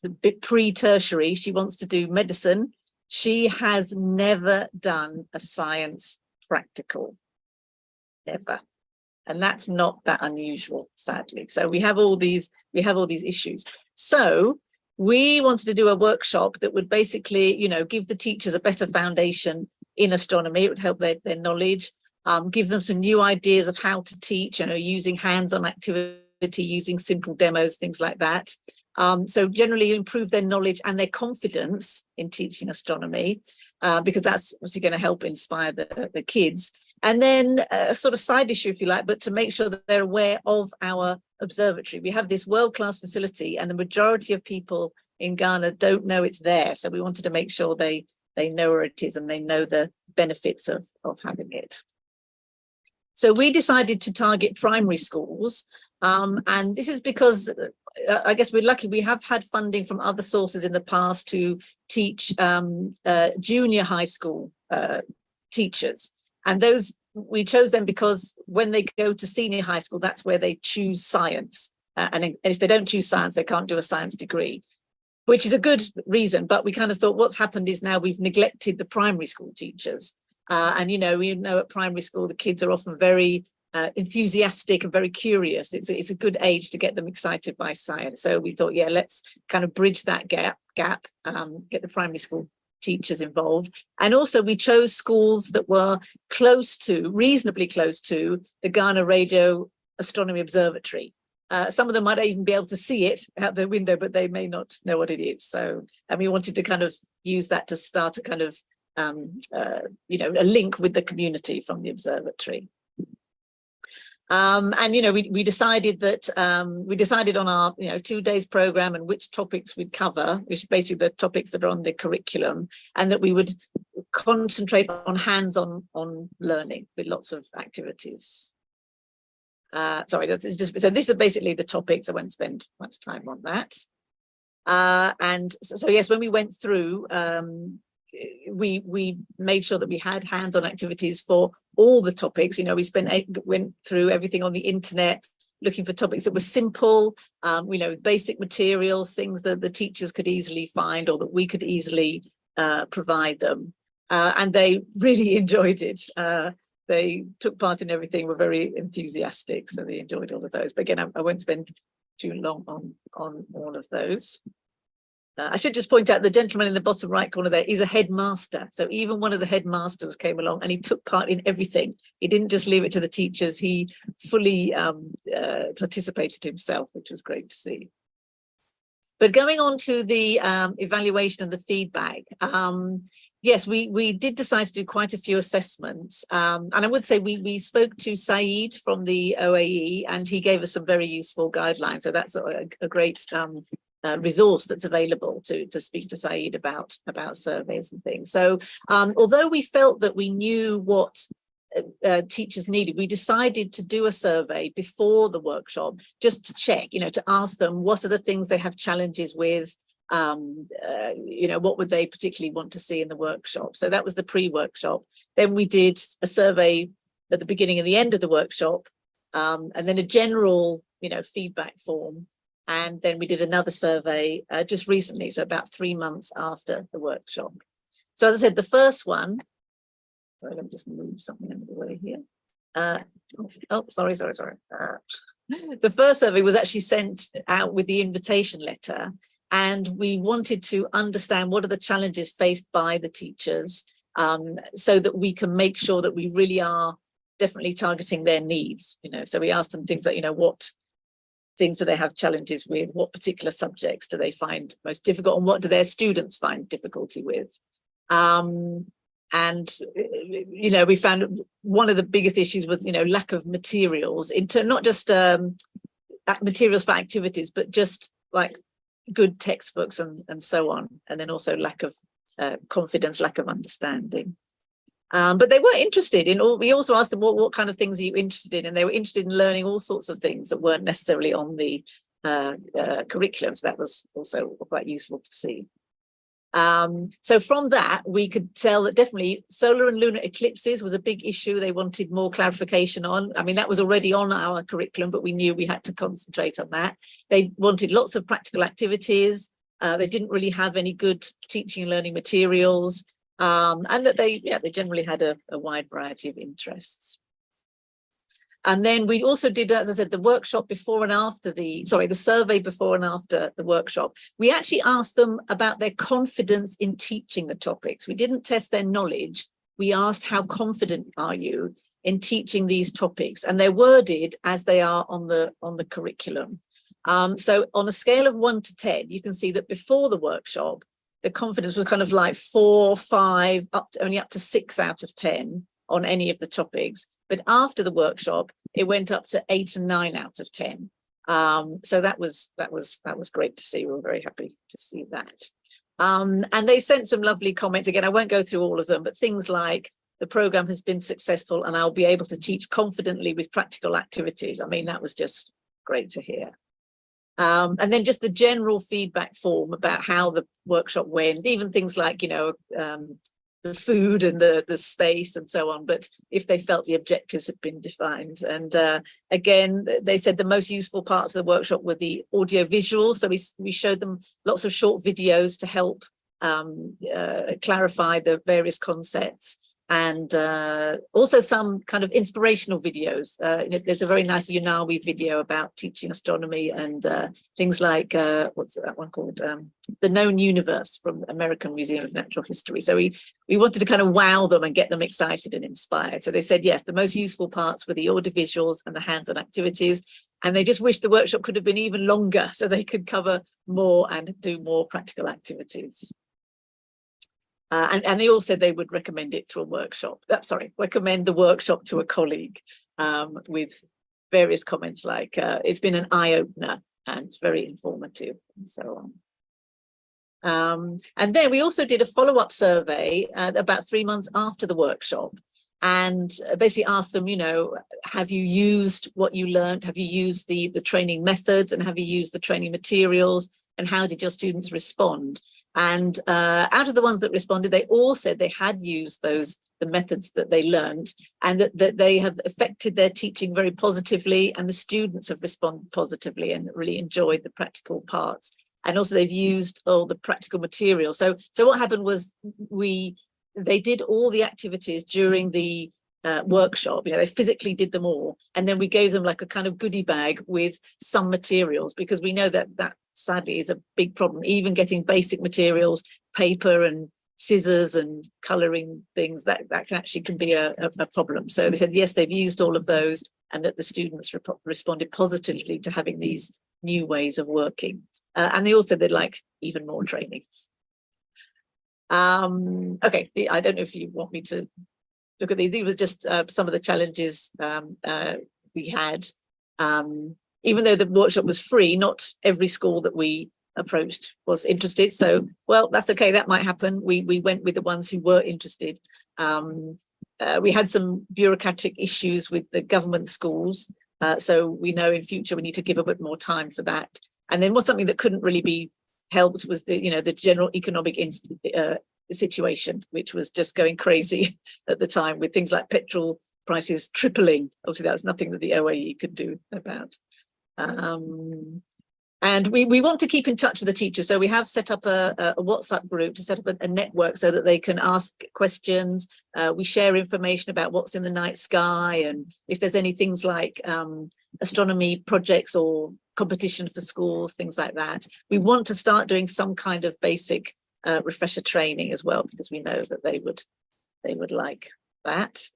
the bit pre-tertiary. She wants to do medicine. She has never done a science practical, never. And that's not that unusual, sadly. So we have all these issues. So we wanted to do a workshop that would basically, you know, give the teachers a better foundation in astronomy. It would help their knowledge, give them some new ideas of how to teach, you know, using hands-on activity, using simple demos, things like that. So generally improve their knowledge and their confidence in teaching astronomy, because that's obviously going to help inspire the kids. And then a sort of side issue, if you like, but to make sure that they're aware of our observatory. We have this world-class facility and the majority of people in Ghana don't know it's there. So we wanted to make sure they know where it is and they know the benefits of having it. So we decided to target primary schools. And this is because I guess we're lucky. We have had funding from other sources in the past to teach junior high school teachers. And those, we chose them because when they go to senior high school, that's where they choose science. And if they don't choose science, they can't do a science degree, which is a good reason. But we kind of thought what's happened is now we've neglected the primary school teachers. And, you know, we know at primary school, the kids are often very enthusiastic and very curious. It's a good age to get them excited by science. So we thought, yeah, let's kind of bridge that gap, get the primary school teachers involved. And also we chose schools that were reasonably close to the Ghana Radio Astronomy Observatory. Some of them might even be able to see it out the window, but they may not know what it is. So, and we wanted to kind of use that to start a kind of, you know, a link with the community from the observatory. And, you know, we decided that we decided on our, you know, 2 days program and which topics we'd cover, which are basically the topics that are on the curriculum, and that we would concentrate on hands-on learning with lots of activities. Sorry, this is just, so this is basically the topics. I won't spend much time on that. And so yes, when we went through, we made sure that we had hands-on activities for all the topics. You know, we went through everything on the internet, looking for topics that were simple, you know, basic materials, things that the teachers could easily find or that we could easily provide them. And they really enjoyed it. They took part in everything, were very enthusiastic, so they enjoyed all of those. But again, I won't spend too long on all of those. I should just point out the gentleman in the bottom right corner there is a headmaster. So even one of the headmasters came along and he took part in everything. He didn't just leave it to the teachers. He fully participated himself, which was great to see. But going on to the evaluation and the feedback, yes, we did decide to do quite a few assessments. And I would say we spoke to Saeed from the OAE and he gave us some very useful guidelines. So that's a great resource that's available to speak to Saeed about surveys and things. So although we felt that we knew what teachers needed, we decided to do a survey before the workshop just to check, you know, to ask them what are the things they have challenges with, you know, what would they particularly want to see in the workshop. So that was the pre-workshop. Then we did a survey at the beginning and the end of the workshop, and then a general, you know, feedback form. And then we did another survey just recently, so about 3 months after the workshop. So as I said, the first one, let me just move something out of the way here. Sorry. The first survey was actually sent out with the invitation letter, and we wanted to understand what are the challenges faced by the teachers, so that we can make sure that we really are definitely targeting their needs. You know, so we asked them things like, you know, what things do they have challenges with? What particular subjects do they find most difficult? And what do their students find difficulty with? And, we found one of the biggest issues was, lack of materials not just materials for activities, but just like good textbooks and so on. And then also lack of confidence, lack of understanding. But they were interested in all. We also asked them what kind of things are you interested in, and they were interested in learning all sorts of things that weren't necessarily on the curriculum. So that was also quite useful to see. So from that, we could tell that definitely solar and lunar eclipses was a big issue. They wanted more clarification on. I mean, that was already on our curriculum, but we knew we had to concentrate on that. They wanted lots of practical activities. They didn't really have any good teaching and learning materials, and that they generally had a wide variety of interests. And then we also did, as I said, the workshop before and after the survey before and after the workshop. We actually asked them about their confidence in teaching the topics. We didn't test their knowledge. We asked, how confident are you in teaching these topics? And they're worded as they are on the curriculum. So on a scale of 1 to 10, you can see that before the workshop, the confidence was kind of like 4, 5, only up to 6 out of 10 on any of the topics. But after the workshop, it went up to 8 and 9 out of 10. So that was great to see. We were very happy to see that. And they sent some lovely comments. Again, I won't go through all of them, but things like, the program has been successful and I'll be able to teach confidently with practical activities. I mean, that was just great to hear. And then just the general feedback form about how the workshop went, even things like, the food and the space and so on, but if they felt the objectives had been defined. And again, they said the most useful parts of the workshop were the audio visuals. So we showed them lots of short videos to help clarify the various concepts, and also some kind of inspirational videos. There's a very nice UNAWI video about teaching astronomy and things like, what's that one called? The Known Universe from American Museum of Natural History. So we wanted to kind of wow them and get them excited and inspired. So they said, yes, the most useful parts were the audiovisuals and the hands-on activities. And they just wished the workshop could have been even longer so they could cover more and do more practical activities. And they all said they would recommend it to a workshop. Recommend the workshop to a colleague, with various comments like, it's been an eye-opener and it's very informative and so on. And then we also did a follow-up survey about 3 months after the workshop, and basically asked them, have you used what you learned? Have you used the training methods, and have you used the training materials? And how did your students respond? And out of the ones that responded, they all said they had used the methods that they learned, and that they have affected their teaching very positively, and the students have responded positively and really enjoyed the practical parts. And also they've used all the practical material. So what happened was they did all the activities during the workshop. They physically did them all, and then we gave them like a kind of goodie bag with some materials, because we know that sadly is a big problem. Even getting basic materials, paper and scissors and colouring things, that can be a problem. So they said yes, they've used all of those, and that the students responded positively to having these new ways of working. And they also they'd like even more training. Okay, I don't know if you want me to look at these. These were just some of the challenges we had. Even though the workshop was free, not every school that we approached was interested. So, well, that's okay. That might happen. We went with the ones who were interested. We had some bureaucratic issues with the government schools. So we know in future we need to give a bit more time for that. And then something that couldn't really be helped was the general economic situation, which was just going crazy at the time, with things like petrol prices tripling. Obviously, that was nothing that the OAE could do about. And we want to keep in touch with the teachers. So we have set up a WhatsApp group to set up a network so that they can ask questions. We share information about what's in the night sky, and if there's any things like astronomy projects or competition for schools, things like that. We want to start doing some kind of basic refresher training as well, because we know that they would like that.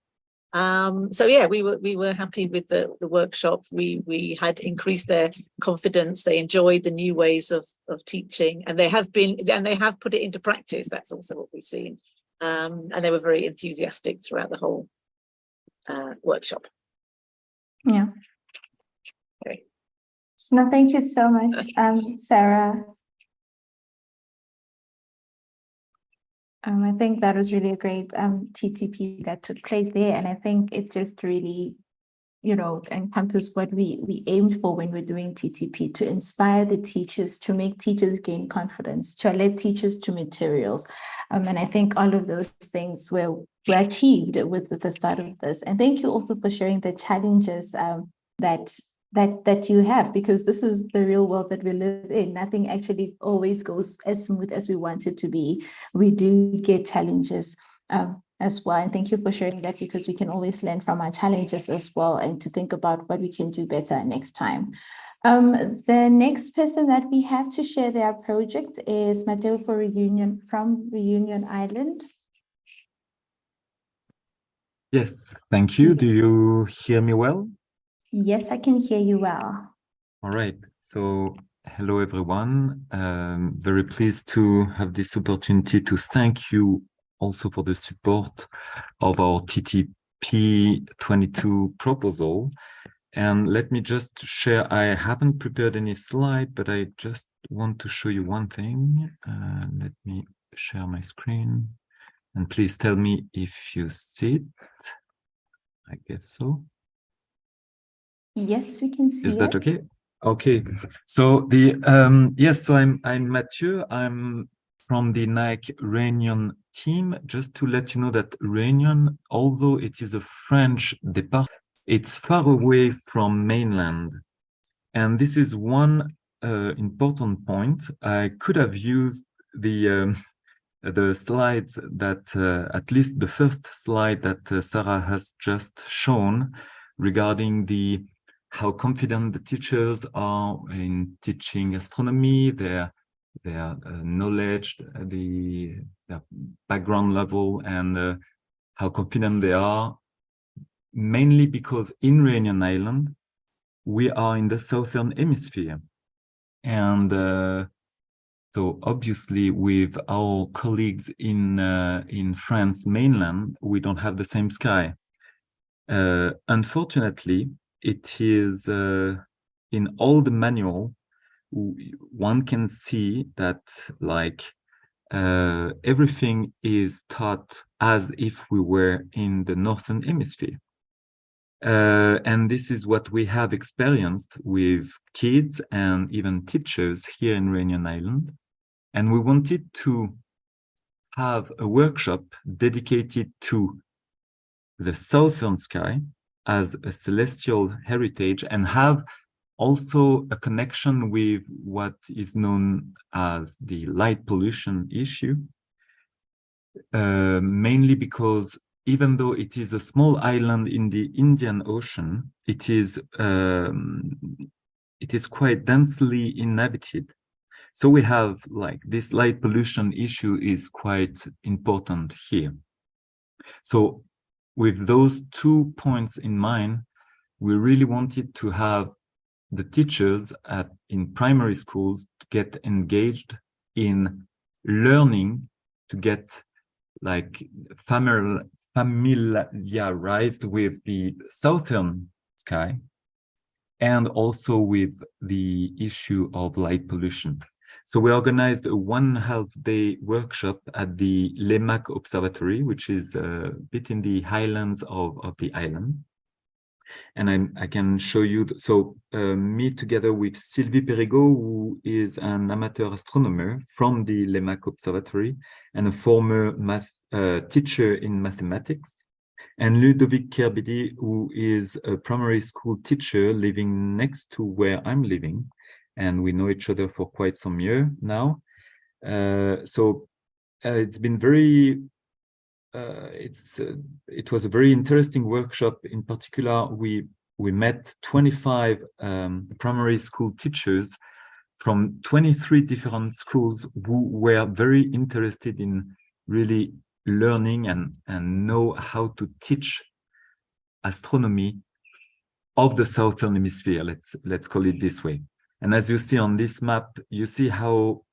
So yeah, we were happy with the workshop. We had increased their confidence. They enjoyed the new ways of teaching, and they have put it into practice. That's also what we've seen. And they were very enthusiastic throughout the whole workshop. Yeah. Okay. No, thank you so much, Sarah. I think that was really a great TTP that took place there, and I think it just really, encompass what we aimed for when we're doing TTP, to inspire the teachers, to make teachers gain confidence, to alert teachers to materials. And I think all of those things were achieved with the start of this. And thank you also for sharing the challenges that you have, because this is the real world that we live in. Nothing actually always goes as smooth as we want it to be. We do get challenges as well. And thank you for sharing that, because we can always learn from our challenges as well, and to think about what we can do better next time. The next person that we have to share their project is Mateo from Reunion Island. Yes, thank you. Do you hear me well? Yes, I can hear you well. All right. So hello, everyone. Very pleased to have this opportunity to thank you also for the support of our TTP 22 proposal. And let me just share, I haven't prepared any slide, but I just want to show you one thing. Let me share my screen, and please tell me if you see it. I guess so. Yes, we can see Is that it. okay? Okay. So the yes, so I'm Mathieu. I'm from the NAEC Réunion team. Just to let you know that Réunion, although it is a French department, it's far away from mainland. And this is one important point. I could have used the slides that, at least the first slide that Sarah has just shown regarding how confident the teachers are in teaching astronomy, their knowledge, their background level, and how confident they are, mainly because in Réunion Island, we are in the southern hemisphere. And so obviously with our colleagues in France mainland, we don't have the same sky. Unfortunately, it is in all the manual, one can see that everything is taught as if we were in the northern hemisphere. And this is what we have experienced with kids and even teachers here in Réunion Island. And we wanted to have a workshop dedicated to the southern sky as a celestial heritage, and have also a connection with what is known as the light pollution issue, mainly because even though it is a small island in the Indian Ocean, it is quite densely inhabited. So we have this light pollution issue is quite important here. So with those 2 points in mind, we really wanted to have the teachers in primary schools to get engaged in learning, to get familiarized with the southern sky, and also with the issue of light pollution. So we organized a 1.5-day workshop at the Lemac Observatory, which is a bit in the highlands of the island. And I can show you, me together with Sylvie Perigot, who is an amateur astronomer from the Lemac Observatory and a former teacher in mathematics, and Ludovic Kerbidi, who is a primary school teacher living next to where I'm living. And we know each other for quite some years now. It's been very, it was a very interesting workshop. In particular, we met 25 primary school teachers from 23 different schools who were very interested in really learning and know how to teach astronomy of the southern hemisphere. Let's call it this way. And as you see on this map, you see how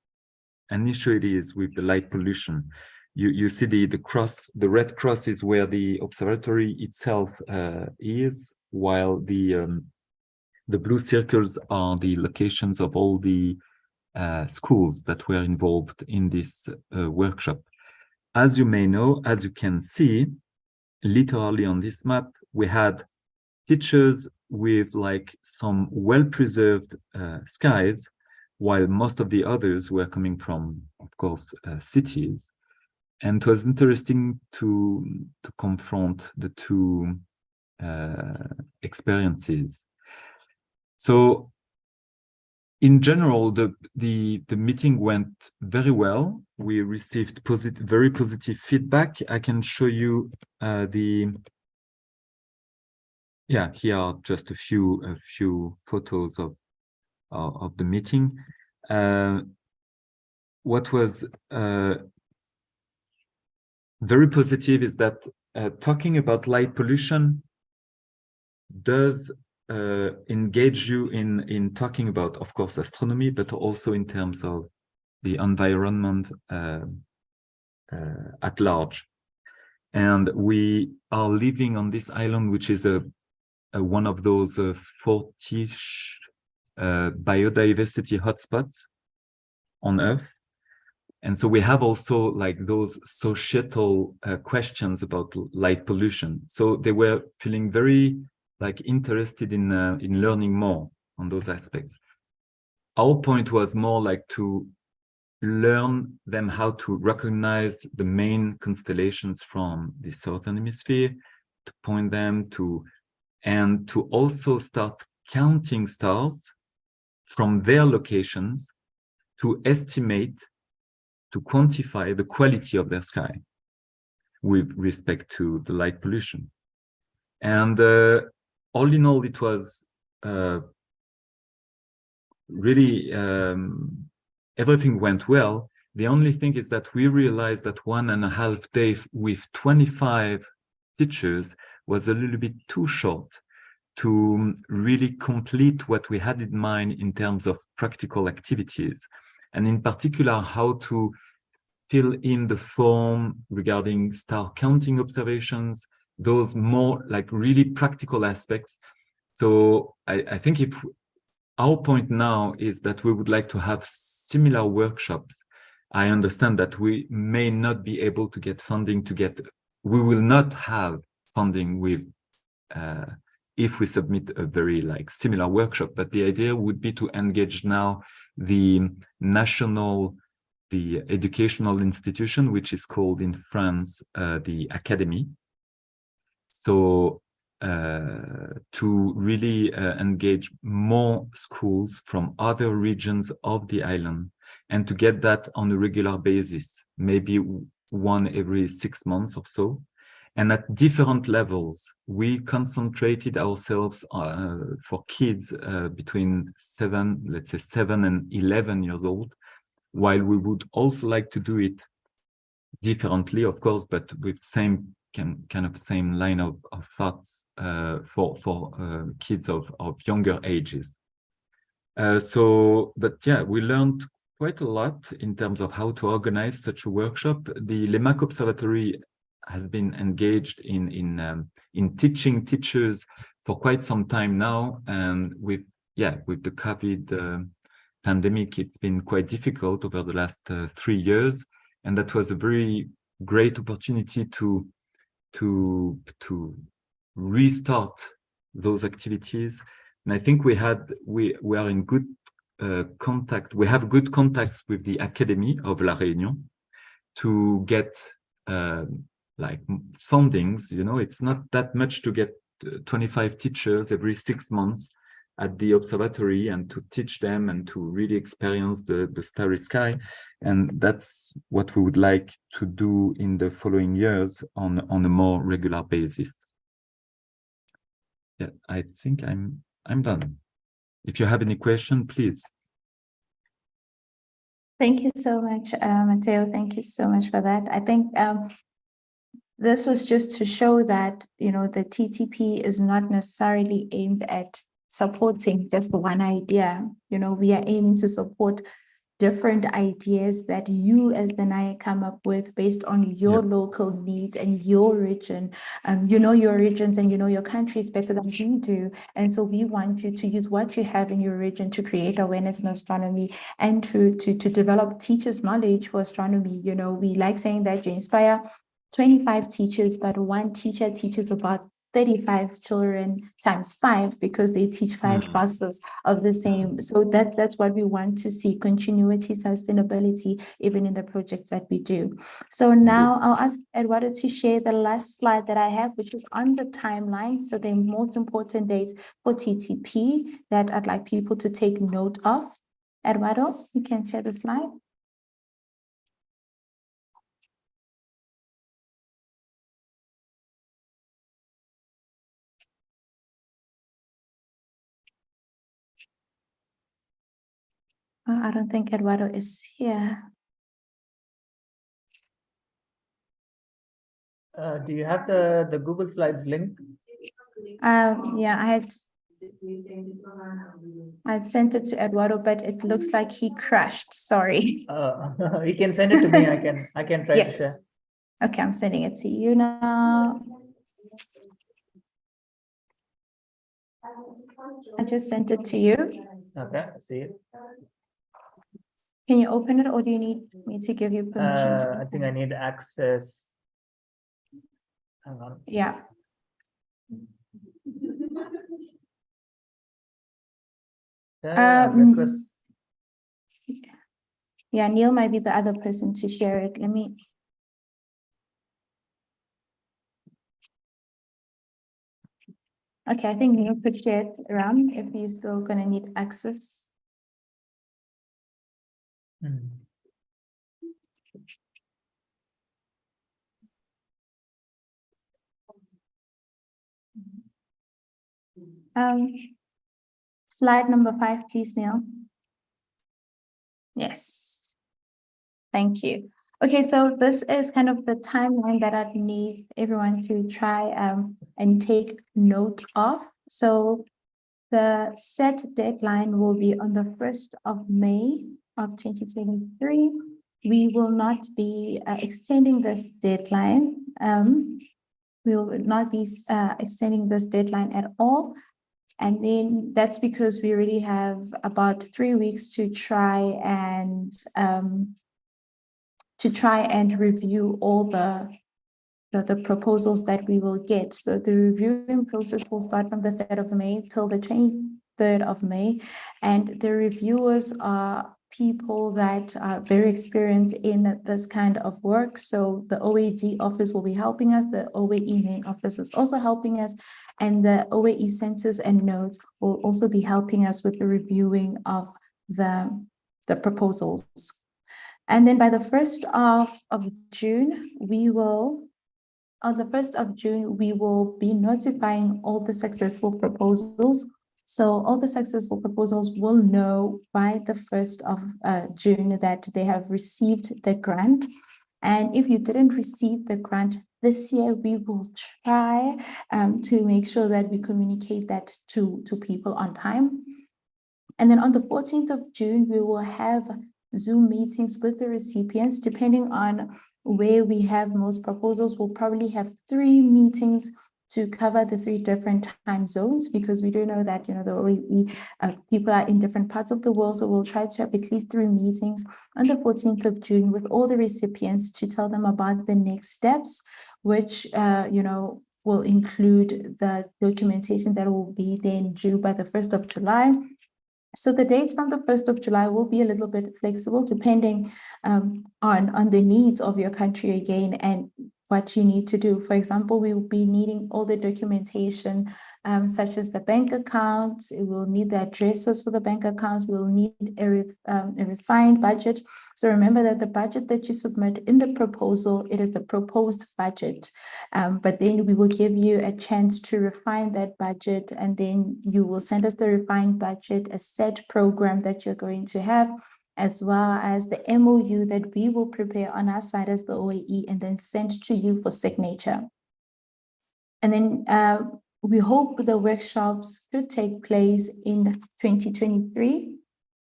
an issue it is with the light pollution. you see the cross, the red cross is where the observatory itself is, while the blue circles are the locations of all the schools that were involved in this workshop. As you may know, as you can see, literally on this map, we had teachers with like some well-preserved skies, while most of the others were coming from, of course, cities. And it was interesting to confront the two experiences. So in general, the meeting went very well. We received very positive feedback. I can show you here are just a few photos of the meeting. What was very positive is that talking about light pollution does engage you in talking about, of course, astronomy, but also in terms of the environment at large. And we are living on this island, which is one of those 40-ish biodiversity hotspots on Earth. And so we have also like those societal questions about light pollution. So they were feeling very like interested in learning more on those aspects. Our point was more like to learn them how to recognize the main constellations from the southern hemisphere, to point them to, and to also start counting stars from their locations to estimate, to quantify the quality of their sky with respect to the light pollution. And all in all, it was really, everything went well. The only thing is that we realized that 1.5 days with 25 teachers was a little bit too short to really complete what we had in mind in terms of practical activities, and in particular how to fill in the form regarding star counting observations, those more like really practical aspects. So I think if our point now is that we would like to have similar workshops. I understand that we may not be able to get funding we will not have funding with if we submit a very like similar workshop, but the idea would be to engage now the educational institution, which is called in France the Academy. So to really engage more schools from other regions of the island, and to get that on a regular basis, maybe one every 6 months or so. And at different levels, we concentrated ourselves for kids between 7 and 11 years old, while we would also like to do it differently, of course, but with same kind of same line of thoughts for kids of younger ages. But yeah, we learned quite a lot in terms of how to organize such a workshop. The Lemac Observatory has been engaged in teaching teachers for quite some time now, and with the COVID pandemic, it's been quite difficult over the last 3 years, and that was a very great opportunity to restart those activities. And I think we are in good contact. We have good contacts with the Academy of La Réunion to get like fundings. You know, it's not that much to get 25 teachers every 6 months at the observatory and to teach them and to really experience the starry sky. And that's what we would like to do in the following years on a more regular basis. Yeah, I think I'm done. If you have any question, please. Thank you so much, Matteo. Thank you so much for that. I think this was just to show that, you know, the TTP is not necessarily aimed at supporting just one idea. You know, we are aiming to support different ideas that you as the NIAC come up with based on your local needs and your region. You know your regions and you know your countries better than we do. And so we want you to use what you have in your region to create awareness in astronomy and to develop teachers' knowledge for astronomy. You know, we like saying that you inspire 25 teachers, but one teacher teaches about 35 children times 5 because they teach 5 classes of the same. So that's what we want to see: continuity, sustainability, even in the projects that we do. So now I'll ask Eduardo to share the last slide that I have, which is on the timeline. So the most important dates for TTP that I'd like people to take note of. Eduardo, you can share the slide. I don't think Eduardo is here. Do you have the Google Slides link? Yeah, I sent it to Eduardo, but it looks like he crashed. Sorry. You can send it to me. I can try to Yes. share. Okay, I'm sending it to you now. I just sent it to you. Okay, I see it. Can you open it, or do you need me to give you permission to? I think I need access. Hang on. Yeah. Request. Yeah, Neil might be the other person to share it. Let me. Okay, I think Neil could share it around if you're still going to need access. Slide number 5, please, Neil. Yes. Thank you. Okay, so this is kind of the timeline that I'd need everyone to try and take note of. So the set deadline will be on the 1st of May of 2023. We will not be extending this deadline. We will not be extending this deadline at all. And then that's because we already have about 3 weeks to try and review all the proposals that we will get. So the reviewing process will start from the 3rd of May till the 23rd of May. And the reviewers are people that are very experienced in this kind of work. So the OAD office will be helping us. The OAE main office is also helping us. And the OAE centers and nodes will also be helping us with the reviewing of the proposals. And then by the 1st of June, we will be notifying all the successful proposals. So all the successful proposals will know by the 1st of June that they have received the grant. And if you didn't receive the grant this year, we will try to make sure that we communicate that to people on time. And then on the 14th of June, we will have Zoom meetings with the recipients. Depending on where we have most proposals, we'll probably have 3 meetings to cover the 3 different time zones, because we do know that, you know, the OAE people are in different parts of the world. So we'll try to have at least 3 meetings on the 14th of June with all the recipients to tell them about the next steps, which, you know, will include the documentation that will be then due by the 1st of July. So the dates from the 1st of July will be a little bit flexible depending on the needs of your country again and what you need to do. For example, we will be needing all the documentation such as the bank accounts. We will need the addresses for the bank accounts. We will need a refined budget. So remember that the budget that you submit in the proposal, it is the proposed budget. But then we will give you a chance to refine that budget, and then you will send us the refined budget, a set program that you're going to have, as well as the MOU that we will prepare on our side as the OAE and then send to you for signature. And then we hope the workshops could take place in 2023.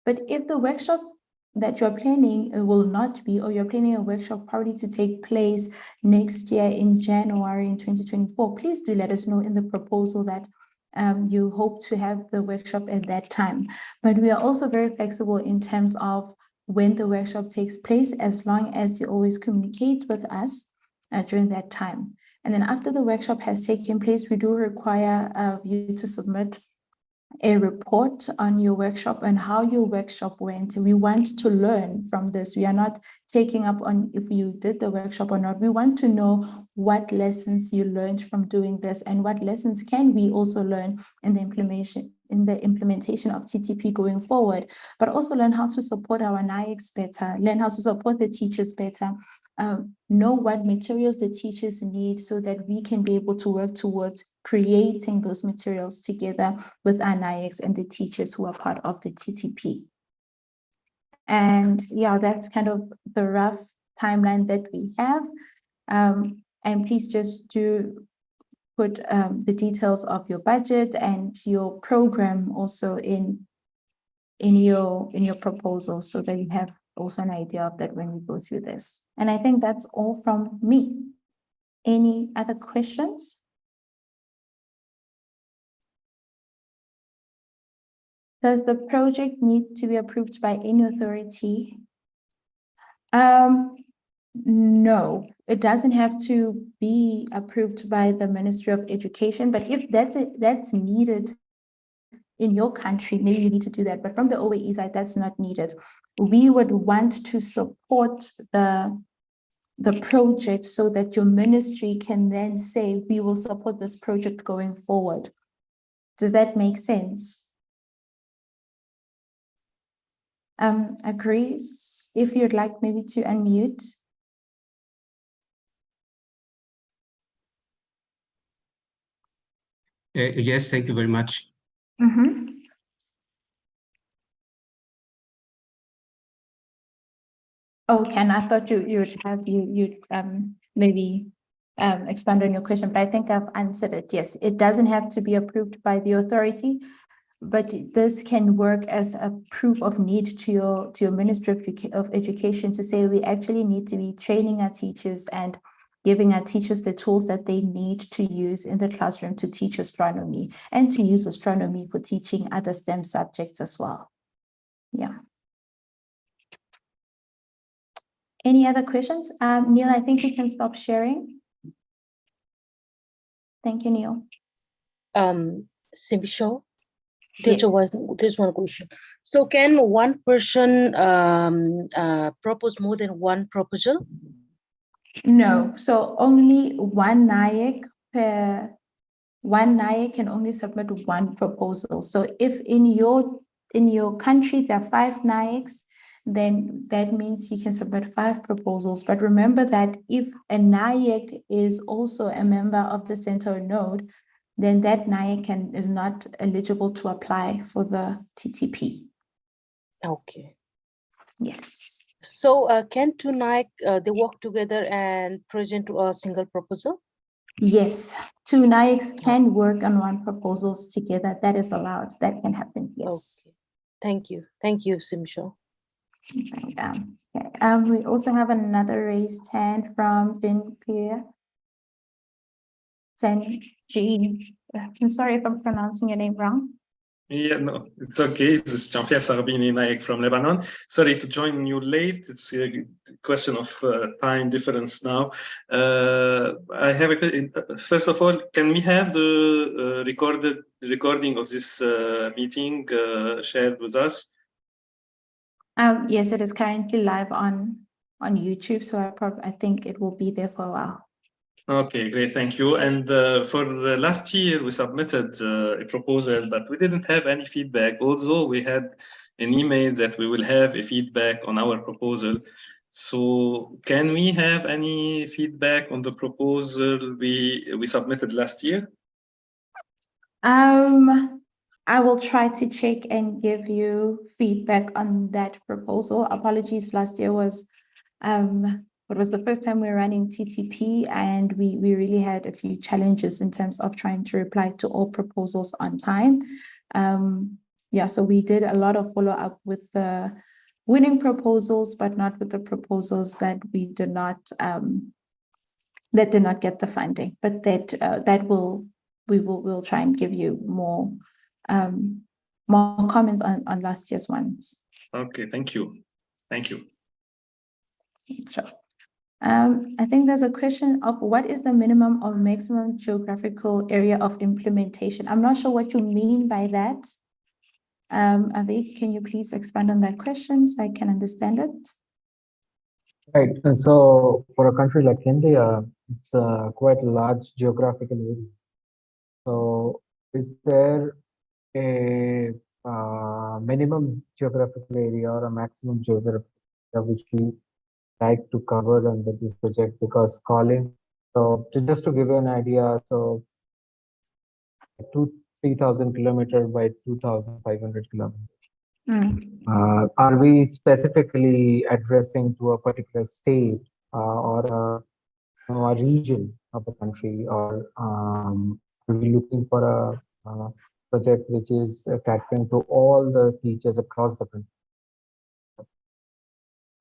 But if the workshop that you're planning will not be, or you're planning a workshop probably to take place next year in January in 2024, please do let us know in the proposal that you hope to have the workshop at that time. But we are also very flexible in terms of when the workshop takes place, as long as you always communicate with us during that time. And then after the workshop has taken place, we do require you to submit a report on your workshop and how your workshop went. We want to learn from this. We are not taking up on if you did the workshop or not. We want to know what lessons you learned from doing this and what lessons can we also learn in the implementation of TTP going forward, but also learn how to support our NIEX better, learn how to support the teachers better, know what materials the teachers need so that we can be able to work towards creating those materials together with our NIEX and the teachers who are part of the TTP. And yeah, that's kind of the rough timeline that we have. And please just do put the details of your budget and your program also in your proposal so that you have also an idea of that when we go through this. And I think that's all from me. Any other questions? Does the project need to be approved by any authority? No, it doesn't have to be approved by the Ministry of Education, but if that's needed in your country, maybe you need to do that. But from the OAE side, that's not needed. We would want to support the project so that your ministry can then say, we will support this project going forward. Does that make sense? Agrees? If you'd like maybe to unmute. Yes, thank you very much. Mm-hmm. Oh, Ken, I thought you'd maybe expand on your question, but I think I've answered it. Yes, it doesn't have to be approved by the authority, but this can work as a proof of need to your Ministry of Education to say we actually need to be training our teachers and giving our teachers the tools that they need to use in the classroom to teach astronomy and to use astronomy for teaching other STEM subjects as well. Yeah. Any other questions? Neil, I think you can stop sharing. Thank you, Neil. Simisho, Yes. there's one question. So can one person propose more than one proposal? No, so only one NIEC can only submit one proposal. So if in your country there are 5 NIECs, then that means you can submit 5 proposals. But remember that if a NIEC is also a member of the center node, then that NIEC is not eligible to apply for the TTP. Okay. Yes. So can 2 NIEC they work together and present a single proposal? Yes, 2 NIECs can work on one proposals together. That is allowed. That can happen. Yes. Okay. Thank you. Thank you, Simisho. Okay. We also have another raised hand from Jean-Pierre. Jean, I'm sorry if I'm pronouncing your name wrong. Yeah, no, it's okay. This is Jean-Pierre Sarabini Naik from Lebanon. Sorry to join you late. It's a question of time difference now. I have a first of all, can we have the recording of this meeting shared with us? Yes, it is currently live on YouTube, so I think it will be there for a while. Okay, great, thank you. And for last year, we submitted a proposal, but we didn't have any feedback, although we had an email that we will have a feedback on our proposal. So can we have any feedback on the proposal we submitted last year? I will try to check and give you feedback on that proposal. Apologies, last year was it was the first time we were running TTP, and we really had a few challenges in terms of trying to reply to all proposals on time. Yeah, so we did a lot of follow-up with the winning proposals, but not with the proposals that we did not get the funding. But we'll try and give you more comments on last year's ones. Okay, thank you. Thank you. Sure. I think there's a question of what is the minimum or maximum geographical area of implementation? I'm not sure what you mean by that. Avi, can you please expand on that question so I can understand it? Right. And so for a country like India, it's quite a large geographical area. So is there a minimum geographical area or a maximum geographical area which we like to cover under this project? Because calling, so just to give you an idea, so 3,000 kilometers by 2,500 kilometers. Are we specifically addressing to a particular state or a region of the country, or are we looking for a project which is catering to all the teachers across the country?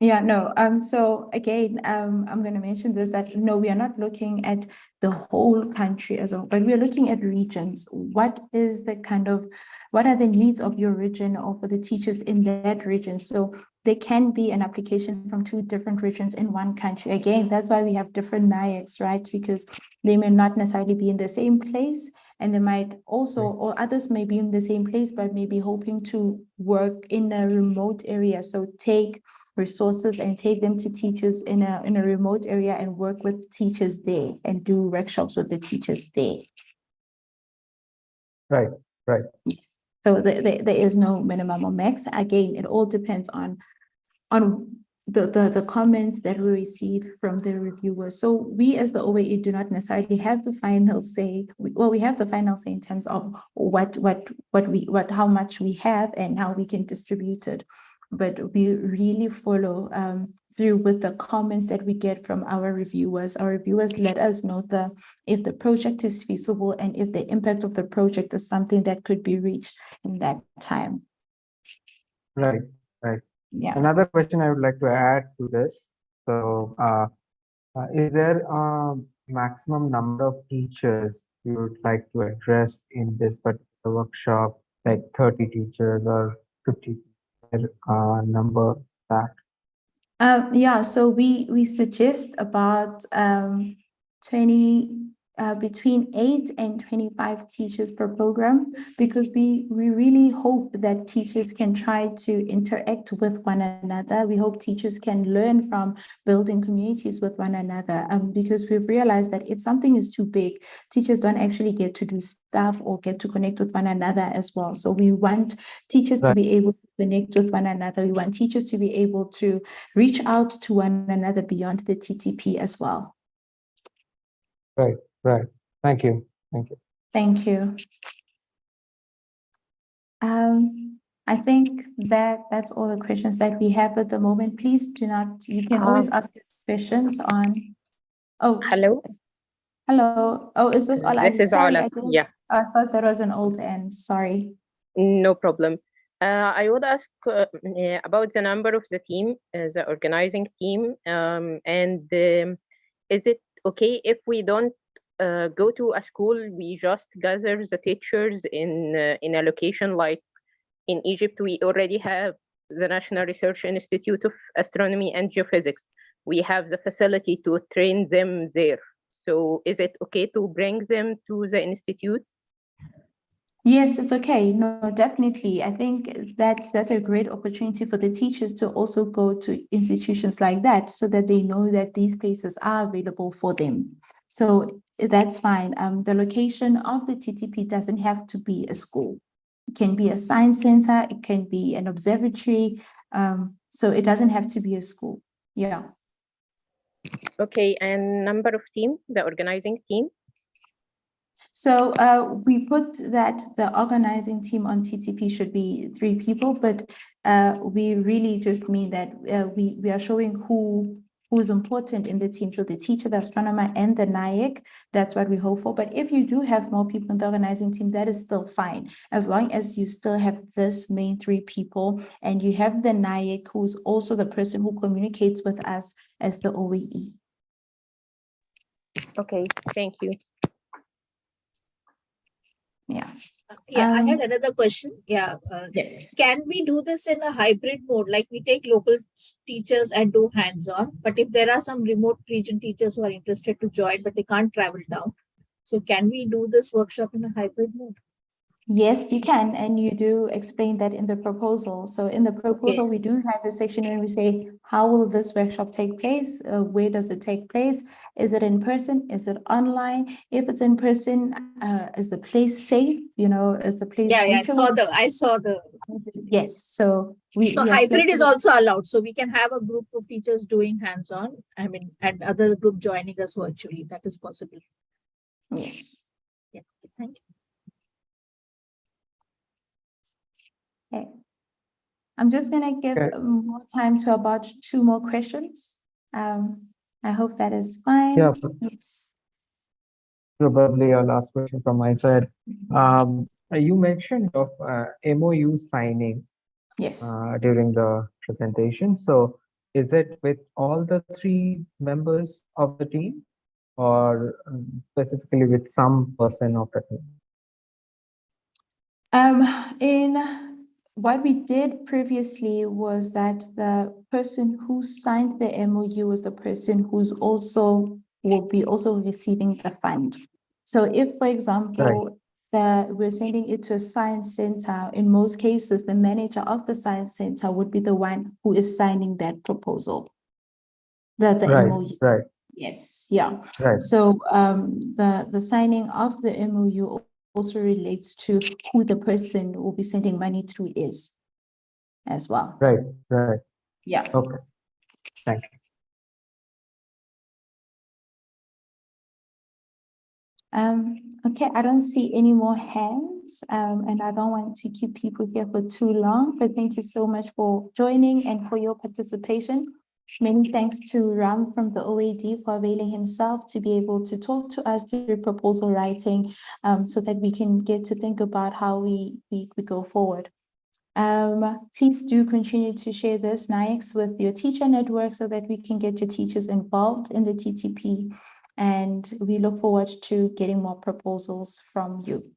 Yeah, no. So again, I'm going to mention this, that no, we are not looking at the whole country as a whole, but we are looking at regions. What are the needs of your region or for the teachers in that region? So there can be an application from 2 different regions in one country. Again, that's why we have different NIACs, right? Because they may not necessarily be in the same place, and they might also, or others may be in the same place, but may be hoping to work in a remote area. So take resources and take them to teachers in a remote area and work with teachers there and do workshops with the teachers there. Right, right. So there is no minimum or max. Again, it all depends on the comments that we receive from the reviewers. So we as the OAE do not necessarily have the final say. We have the final say in terms of how much we have and how we can distribute it. But we really follow through with the comments that we get from our reviewers. Our reviewers let us know if the project is feasible and if the impact of the project is something that could be reached in that time. Right, right. Yeah. Another question I would like to add to this. So is there a maximum number of teachers you would like to address in this particular workshop, like 30 teachers or 50 number that? Yeah, so we suggest about 20 between 8 and 25 teachers per program, because we really hope that teachers can try to interact with one another. We hope teachers can learn from building communities with one another, because we've realized that if something is too big, teachers don't actually get to do stuff or get to connect with one another as well. So we want teachers to be able to connect with one another. We want teachers to be able to reach out to one another beyond the TTP as well. Right, right. Thank you. Thank you. Thank you. I think that's all the questions that we have at the moment. Please do not, you can always ask us questions on. Oh, hello. Hello. Oh, is this all? This is sorry, Ola. Yeah. I thought there was an old end. Sorry. No problem. I would ask about the number of the team, the organizing team, and is it okay if we don't go to a school, we just gather the teachers in a location like in Egypt? We already have the National Research Institute of Astronomy and Geophysics. We have the facility to train them there. So is it okay to bring them to the institute? Yes, it's okay. No, definitely. I think that's a great opportunity for the teachers to also go to institutions like that, so that they know that these places are available for them. So that's fine. The location of the TTP doesn't have to be a school. It can be a science center. It can be an observatory. So it doesn't have to be a school. Yeah. Okay, and number of team, the organizing team? So we put that the organizing team on TTP should be 3 people, but we really just mean that we are showing who who is important in the team. So the teacher, the astronomer, and the NIAC, that's what we hope for. But if you do have more people in the organizing team, that is still fine, as long as you still have this main 3 people and you have the NIAC, who's also the person who communicates with us as the OAE. Okay, thank you. Yeah. Yeah, I had another question. Yeah. Yes. Can we do this in a hybrid mode? Like we take local teachers and do hands-on, but if there are some remote region teachers who are interested to join, but they can't travel down. So can we do this workshop in a hybrid mode? Yes, you can, and you do explain that in the proposal. So in the proposal, we do have a section where we say, how will this workshop take place? Where does it take place? Is it in person? Is it online? If it's in person, is the place safe? You know, is the place Yeah, reachable? I saw the. Yes, so So are hybrid is flexible. also allowed. So we can have a group of teachers doing hands-on, I mean, and other group joining us virtually. That is possible. Yes. Yeah, thank you. Okay. I'm just gonna give more time to about 2 more questions. I hope that is fine. Yeah. Yes. Probably a last question from my side. You mentioned of MOU signing Yes. during the presentation. So is it with all the 3 members of the team or specifically with some person of the team? In what we did previously was that the person who signed the MOU was the person who's also will be also receiving the fund. So if, for example, we're sending it to a science center, in most cases, the manager of the science center would be the one who is signing that proposal. The MOU. Right. Yes, yeah. Right. So the signing of the MOU also relates to who the person will be sending money to is as well. Right. Yeah. Okay. Thank you. Okay, I don't see any more hands, and I don't want to keep people here for too long, but thank you so much for joining and for your participation. Many thanks to Ram from the OAD for availing himself to be able to talk to us through proposal writing, so that we can get to think about how we go forward. Please do continue to share this NIACS with your teacher network so that we can get your teachers involved in the TTP. And we look forward to getting more proposals from you.